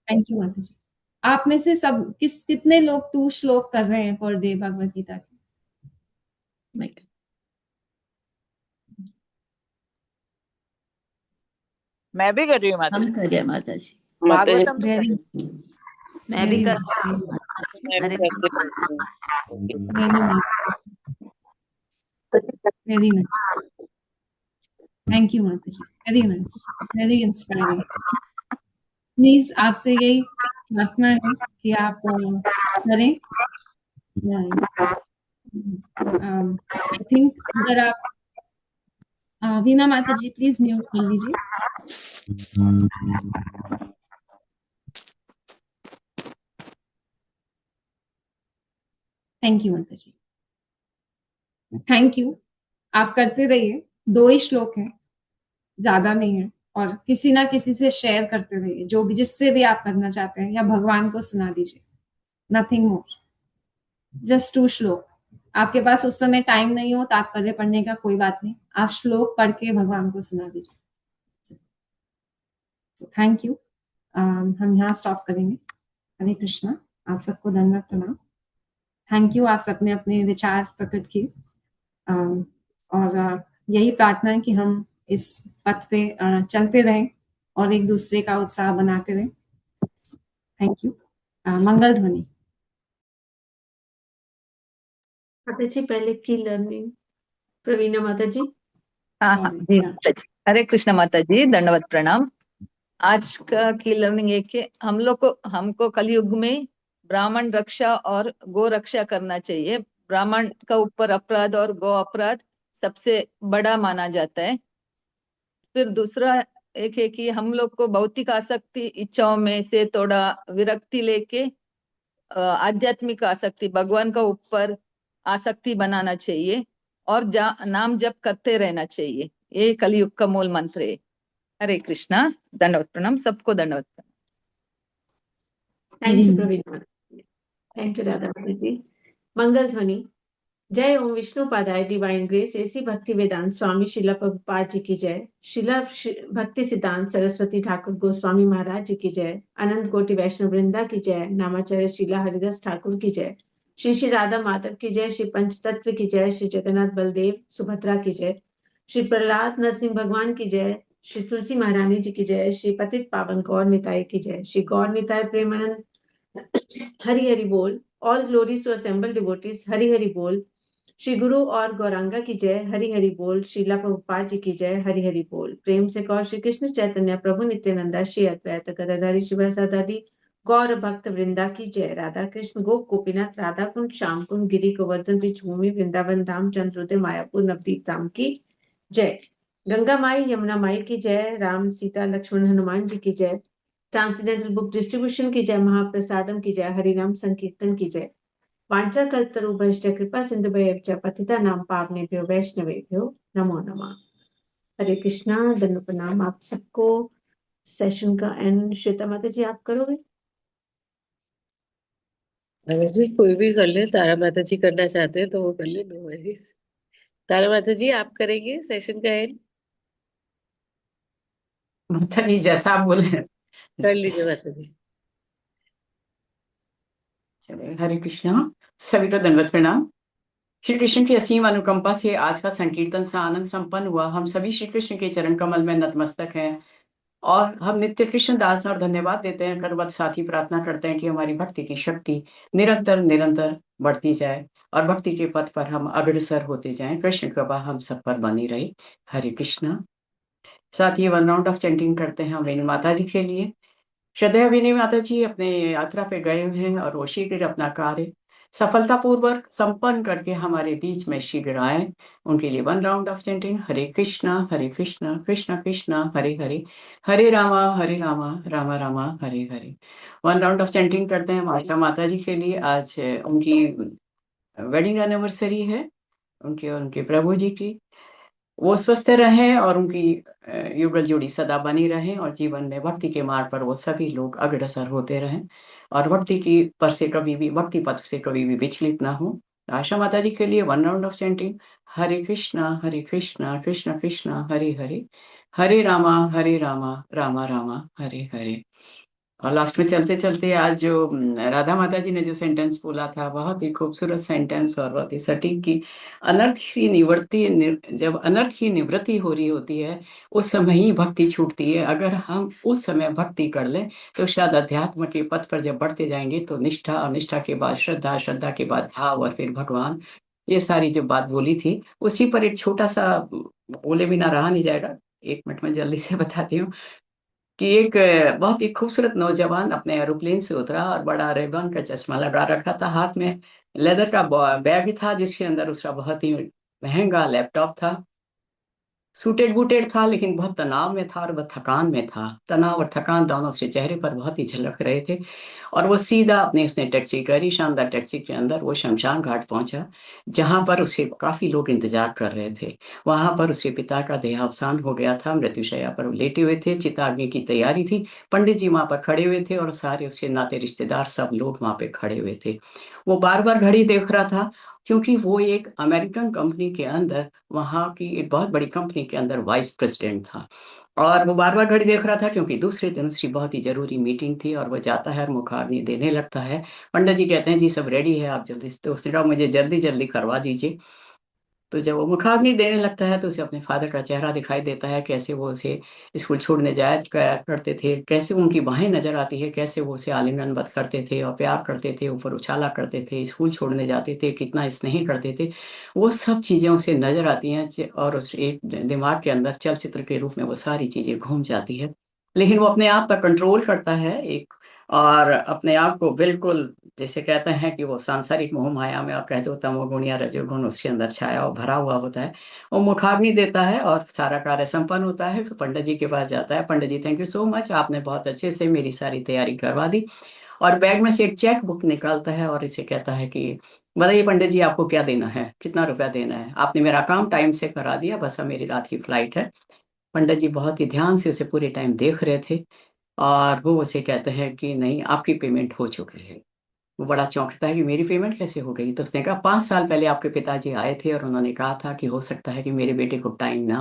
थैंक यू माता जी। आप में से सब कितने लोग 2 श्लोक कर रहे हैं पर डे भगवत गीता के? मैं भी कर रही हूँ माता हम जी, कर रहे हैं माता जी। भागवतम भी कर वेरी रही हूँ। मैं भी कर मैं भी करती हूँ। वेरी नाइस, थैंक यू माता जी, very nice, very inspiring. Please आपसे यही प्रार्थना है कि आप करें। आई थिंक अगर आप वीना माता जी प्लीज म्यूट कर लीजिए। थैंक यू माता जी, थैंक यू। आप करते रहिए, 2 ही श्लोक हैं, ज्यादा नहीं है, और किसी ना किसी से शेयर करते रहिए, जो भी जिससे भी आप करना चाहते हैं, या भगवान को सुना दीजिए, नथिंग मोर, जस्ट 2 श्लोक। आपके पास उस समय टाइम नहीं हो तात्पर्य पढ़ने का, कोई बात नहीं, आप श्लोक पढ़ के भगवान को सुना दीजिए। Thank you. हम यहाँ स्टॉप करेंगे। हरे कृष्णा, आप सबको धन्यवाद, प्रणाम। थैंक यू, आप सबने अपने विचार प्रकट किए, और यही प्रार्थना है कि हम इस पथ पे चलते रहें और एक दूसरे का उत्साह बनाते रहें। Thank you. मंगल ध्वनि। माता जी पहले की लर्निंग प्रवीणा माता जी। हाँ हाँ Sorry, जी yeah. माता जी, हरे कृष्ण माता जी, दंडवत प्रणाम। आज का की लर्निंग एक है, हमको कलयुग में ब्राह्मण रक्षा और गो रक्षा करना चाहिए। ब्राह्मण का ऊपर अपराध और गो अपराध सबसे बड़ा माना जाता है। फिर दूसरा एक है कि हम लोग को भौतिक आसक्ति इच्छाओं में से थोड़ा विरक्ति लेके आध्यात्मिक आसक्ति, भगवान का ऊपर आसक्ति बनाना चाहिए, और नाम जप करते रहना चाहिए। ये कलयुग का मूल मंत्र है। हरे कृष्णा, दंडवत प्रणाम, सबको दंडवत प्रणाम। थैंक यू प्रवीणा माता जी, थैंक यू राधा माता जी। मंगल ध्वनि। जय ओम विष्णु पादाय डिवाइन ग्रेस एसी भक्ति वेदांत स्वामी शिला प्रभुपाद जी की जय। शिला भक्ति सिद्धांत सरस्वती ठाकुर गोस्वामी महाराज जी की जय। अनंत कोटि वैष्णव वृंदा की जय। नामाचार्य शिला हरिदास ठाकुर की जय। श्री श्री राधा माधव की जय। श्री पंचतत्व की जय। श्री जगन्नाथ बलदेव सुभद्रा की जय। श्री प्रहलाद नरसिंह भगवान की जय। श्री तुलसी महारानी जी की जय। श्री पतित पावन गौर निताय की जय। श्री गौर निताय प्रेमानंद हरि हरि बोल। All glories to assemble devotees Hari Hari बोल। श्री गुरु और गौरांगा की जय हरि हरि बोल। श्रीला प्रभुपाद जी की जय हरि हरि बोल। प्रेम से कौर श्री कृष्ण चैतन्य प्रभु नित्यानंदा श्री अद्वैत गदाधरी शिवासादि आदि गौर भक्त वृंदा की जय। राधा कृष्ण गोप गोपीनाथ राधा कुंड श्याम कुंड गिरी गोवर्धन बीच भूमि वृंदावन धाम चंद्रोदय मायापुर नवदीप धाम की जय। गंगा माई यमुना माई की जय। राम सीता लक्ष्मण हनुमान जी की जय। ट्रांसीडेंटल बुक डिस्ट्रीब्यूशन की जय। महाप्रसादम की जय। हरिनाम संकीर्तन की जय। वाञ्छाकल्पतरुभ्यश्च कृपा सिन्धुभ्यश्च पतितानां पावनेभ्यो वैष्णवेभ्यो नमो नमः। हरे कृष्णा दंड प्रणाम आप सबको। सेशन का एंड श्वेता माता जी आप करोगे? अगर जी कोई भी कर ले, तारा माता जी करना चाहते हैं तो वो कर ले, नो वरीज। तारा माता जी आप करेंगे सेशन का एंड? माता जी जैसा आप बोले। कर लीजिए माता जी। चलिए, हरे कृष्णा। सभी को दंडवत प्रणाम। श्री कृष्ण की असीम अनुकंपा से आज का संकीर्तन सा आनंद संपन्न हुआ। हम सभी श्री कृष्ण के चरण कमल में नतमस्तक हैं और हम नित्य कृष्ण दास और धन्यवाद देते हैं। करवत साथी प्रार्थना करते हैं कि हमारी भक्ति की शक्ति निरंतर निरंतर बढ़ती जाए और भक्ति के पथ पर हम अग्रसर होते जाएं। कृष्ण कृपा हम सब पर बनी रही। हरे कृष्णा। साथ ही 1 राउंड ऑफ चैंटिंग करते हैं वेणु माता जी के लिए। श्रद्धेय विनय माता जी अपने यात्रा पे गए हुए हैं और वो शीघ्र अपना कार्य सफलतापूर्वक संपन्न करके हमारे बीच में शीघ्र आए। उनके लिए 1 round of chanting. Hare Krishna Krishna Krishna Hare Hare, Hare Rama Rama Rama Hare Hare. 1 round of chanting करते हैं माता माता जी के लिए। आज उनकी वेडिंग एनिवर्सरी है, उनके और उनके प्रभु जी की। वो स्वस्थ रहें और उनकी युगल जोड़ी सदा बनी रहे और जीवन में भक्ति के मार्ग पर वो सभी लोग अग्रसर होते रहें और भक्ति की पर से कभी भी भक्ति पथ से कभी भी विचलित ना हो। आशा माता जी के लिए 1 राउंड ऑफ चैंटिंग। हरे कृष्णा कृष्ण कृष्ण हरे हरे, हरे रामा रामा रामा हरे हरे। और लास्ट में चलते चलते आज जो राधा माता जी ने जो सेंटेंस बोला था, बहुत ही खूबसूरत सेंटेंस और बहुत ही सटीक की। अनर्थ की निवृत्ति, जब अनर्थ की निवृत्ति हो रही होती है उस समय ही भक्ति छूटती है। अगर हम उस समय भक्ति कर लें तो शायद अध्यात्म के पथ पर जब बढ़ते जाएंगे तो निष्ठा और निष्ठा के बाद श्रद्धा, श्रद्धा के बाद भाव और फिर भगवान, ये सारी जो बात बोली थी उसी पर एक छोटा सा बोले बिना रहा नहीं जाएगा। 1 मिनट में जल्दी से बताती हूँ कि एक बहुत ही खूबसूरत नौजवान अपने एरोप्लेन से उतरा और बड़ा रेबन का चश्मा लगा रखा था, हाथ में लेदर का बैग था जिसके अंदर उसका बहुत ही महंगा लैपटॉप था। सूटेड बूटेड था लेकिन बहुत तनाव में था और वह थकान में था। तनाव और थकान दोनों उसके चेहरे पर बहुत ही झलक रहे थे और वो सीधा अपने उसने टैक्सी करी। शानदार टैक्सी के अंदर वो शमशान घाट पहुंचा जहां पर उसे काफी लोग इंतजार कर रहे थे। वहां पर उसके पिता का देहावसान हो गया था, मृत्युशैया पर लेटे हुए थे, चिताग्नि की तैयारी थी, पंडित जी वहां पर खड़े हुए थे और सारे उसके नाते रिश्तेदार सब लोग वहां पे खड़े हुए थे। वो बार बार घड़ी देख रहा था क्योंकि वो एक अमेरिकन कंपनी के अंदर, वहां की एक बहुत बड़ी कंपनी के अंदर वाइस प्रेसिडेंट था और वो बार बार घड़ी देख रहा था क्योंकि दूसरे दिन उसकी बहुत ही जरूरी मीटिंग थी। और वो जाता है और मुखाग्नि देने लगता है। पंडित जी कहते हैं जी सब रेडी है, आप जल्दी, तो उसने कहा मुझे जल्दी जल्दी करवा दीजिए। तो जब वो मुखाग्नि देने लगता है तो उसे अपने फादर का चेहरा दिखाई देता है, कैसे वो उसे स्कूल छोड़ने जाया करते थे, कैसे उनकी बाहें नजर आती है, कैसे वो उसे आलिंगनबद्ध करते थे और प्यार करते थे, ऊपर उछाला करते थे, स्कूल छोड़ने जाते थे, कितना स्नेही करते थे। वो सब चीजें उसे नजर आती हैं और उस एक दिमाग के अंदर चलचित्र के रूप में वो सारी चीजें घूम जाती है। लेकिन वो अपने आप पर कंट्रोल करता है एक, और अपने आप को बिल्कुल, जैसे कहते हैं कि वो सांसारिक मोह माया में, और कहते हो तमोगुण या रजोगुण उसके अंदर छाया और भरा हुआ होता है। वो मुखाग्नि देता है और सारा कार्य संपन्न होता है। फिर पंडित जी के पास जाता है, पंडित जी थैंक यू सो मच, आपने बहुत अच्छे से मेरी सारी तैयारी करवा दी। और बैग में से एक चेक बुक निकालता है और इसे कहता है कि बताइए पंडित जी आपको क्या देना है, कितना रुपया देना है, आपने मेरा काम टाइम से करा दिया, बस अब मेरी रात की फ्लाइट है। पंडित जी बहुत ही ध्यान से उसे पूरे टाइम देख रहे थे और वो उसे कहते हैं कि नहीं, आपकी पेमेंट हो चुकी है। वो बड़ा चौंकता है कि मेरी पेमेंट कैसे हो गई। तो उसने कहा 5 साल पहले आपके पिताजी आए थे और उन्होंने कहा था कि हो सकता है कि मेरे बेटे को टाइम ना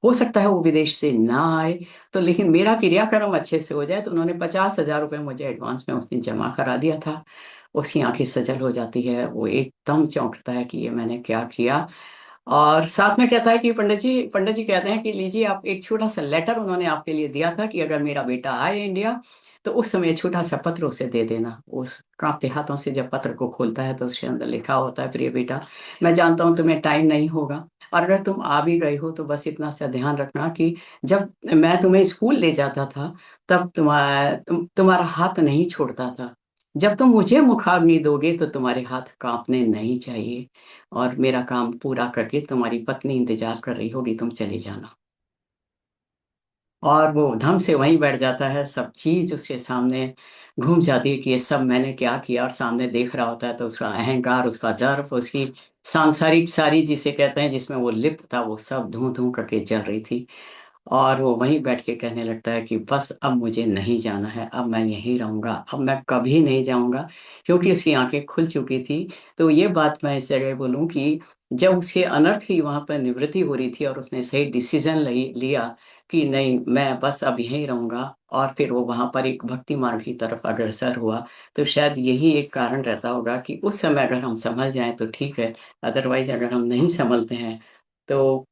हो सकता है वो विदेश से ना आए, तो लेकिन मेरा क्रियाक्रम अच्छे से हो जाए। तो उन्होंने 50,000 रुपये मुझे एडवांस में उस दिन जमा करा दिया था। उसकी आंखें सजल हो जाती है, वो एकदम चौंकता है कि ये मैंने क्या किया। और साथ में कहता है कि पंडित जी कहते हैं कि लीजिए आप, एक छोटा सा लेटर उन्होंने आपके लिए दिया था कि अगर मेरा बेटा आए इंडिया तो उस समय छोटा सा पत्र उसे दे देना। उस कांपते हाथों से जब पत्र को खोलता है तो उसके अंदर लिखा होता है, प्रिय बेटा, मैं जानता हूँ तुम्हें टाइम नहीं होगा, और अगर तुम आ भी गए हो तो बस इतना सा ध्यान रखना कि जब मैं तुम्हें स्कूल ले जाता था तब तुम्हारा हाथ नहीं छोड़ता था। जब तुम मुझे मुखाग्नि दोगे तो तुम्हारे हाथ कांपने नहीं चाहिए, और मेरा काम पूरा करके तुम्हारी पत्नी इंतजार कर रही होगी, तुम चले जाना। और वो धम से वहीं बैठ जाता है, सब चीज उसके सामने घूम जाती है कि ये सब मैंने क्या किया, और सामने देख रहा होता है तो उसका अहंकार, उसका दर्प, उसकी सांसारिक सारी जिसे कहते हैं जिसमें वो लिप्त था, वो सब धूं धूं करके जल रही थी। और वो वहीं बैठ के कहने लगता है कि बस अब मुझे नहीं जाना है, अब मैं यहीं रहूंगा, अब मैं कभी नहीं जाऊंगा, क्योंकि उसकी आंखें खुल चुकी थी। तो ये बात मैं इस जगह बोलूं कि जब उसके अनर्थ की वहां पर निवृत्ति हो रही थी और उसने सही डिसीजन लिया कि नहीं मैं बस अब यहीं रहूंगा, और फिर वो वहां पर एक भक्ति मार्ग की तरफ अग्रसर हुआ। तो शायद यही एक कारण रहता होगा कि उस समय अगर हम संभल जाएं तो ठीक है, अदरवाइज अगर हम नहीं संभलते हैं तो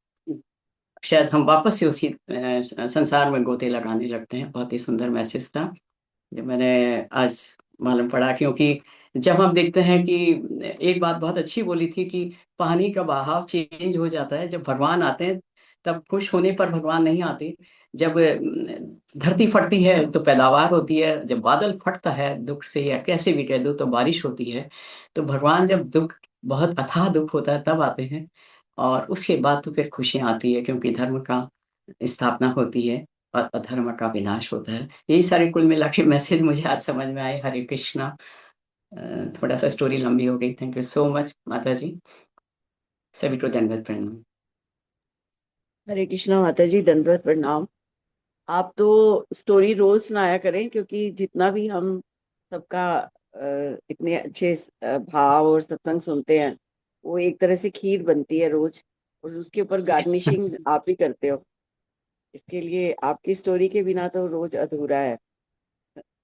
शायद हम वापस से उसी संसार में गोते लगाने लगते हैं। बहुत ही सुंदर मैसेज था जो मैंने आज मालूम पड़ा, क्योंकि जब हम देखते हैं कि एक बात बहुत अच्छी बोली थी कि पानी का बहाव चेंज हो जाता है, जब भगवान आते हैं तब खुश होने पर भगवान नहीं आते। जब धरती फटती है तो पैदावार होती है, जब बादल फटता है दुख से या कैसे भी कह दो तो बारिश होती है। तो भगवान जब दुख, बहुत अथाह दुख होता है तब आते हैं, और उसके बाद तो फिर खुशियां आती है, क्योंकि धर्म का स्थापना होती है और अधर्म का विनाश होता है। यही सारे कुल मिला के मैसेज मुझे आज समझ में आए। हरे कृष्णा। थोड़ा सा स्टोरी लंबी हो गई। थैंक यू सो मच माता जी, सभी को दंडवत प्रणाम। हरे कृष्णा माता जी, दंडवत प्रणाम। आप तो स्टोरी रोज सुनाया करें, क्योंकि जितना भी हम सबका इतने अच्छे भाव और सत्संग सुनते हैं, वो एक तरह से खीर बनती है रोज, और उसके ऊपर गार्निशिंग आप ही करते हो। इसके लिए आपकी स्टोरी के बिना तो रोज अधूरा है,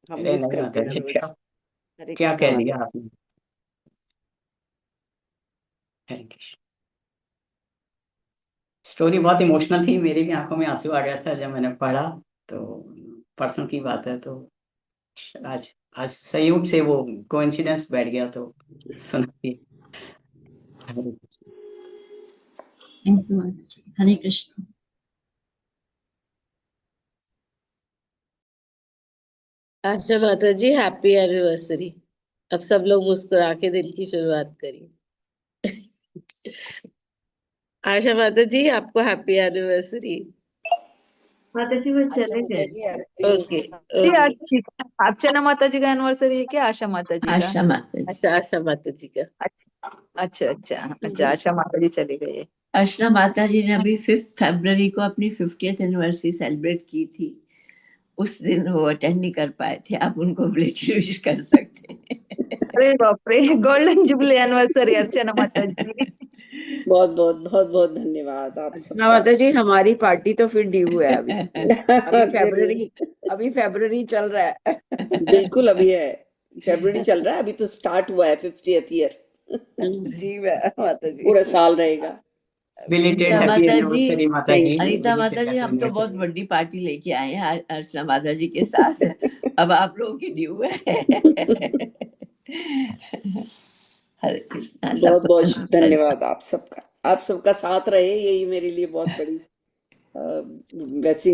हम अरे मिस नहीं करते माता हैं जी, रोज। क्या हरे क्या कृष्णा कह माता दिया जी। आपने। Thank you. स्टोरी बहुत इमोशनल थी, मेरी भी आंखों में आंसू आ गया था जब मैंने पढ़ा। तो परसों की बात है, तो आज आज संयोग से वो कोइंसिडेंस बैठ गया तो सुनाती। थैंक यू माता जी। हरे कृष्ण। आशा माता जी, हैप्पी एनिवर्सरी। अब सब लोग मुस्कुरा के दिन की शुरुआत करिए। आशा माता जी, आपको हैप्पी एनिवर्सरी। माता जी वो आशा चले माता गए। जी, हैप्पी ओके जी ओके। अर्चना माता जी का एनिवर्सरी है क्या, आशा माता जी का? आशा माता जी। अच्छा, आशा माता जी का। अच्छा अच्छा अच्छा अच्छा, आशा माता जी चली गई है। आशा माता जी ने अभी 5 फरवरी को अपनी 50th एनिवर्सरी सेलिब्रेट की थी। उस दिन वो अटेंड नहीं कर पाए थे, आप उनको ब्लेटली विश कर सकते हैं। अरे बाप रे, गोल्डन जुबली एनिवर्सरी अर्चना माता जी। बहुत बहुत बहुत बहुत धन्यवाद आप अर्चना सबका। माता जी, हमारी पार्टी तो फिर ड्यू है अभी। जरूर, अभी फरवरी चल रहा है। बिल्कुल अभी है, फरवरी चल रहा है, अभी तो स्टार्ट हुआ है 50th ईयर। जी माता जी। पूरा साल रहेगा। बिलेटेड अनीता हैप्पी माता जी, एनिवर्सरी माता जी। Thank you. अनीता माता बिलेटेड जी, हैप्पी हम तो बहुत एनिवर्सरी। बड़ी पार्टी लेके आए हैं अर्चना माता जी के साथ। अब आप लोगों की ड्यू है। हरे कृष्णा, बहुत सबको बहुत धन्यवाद। धन्यवाद आप सबका, आप सबका साथ रहे, यही मेरे लिए बहुत बड़ी ब्लेसिंग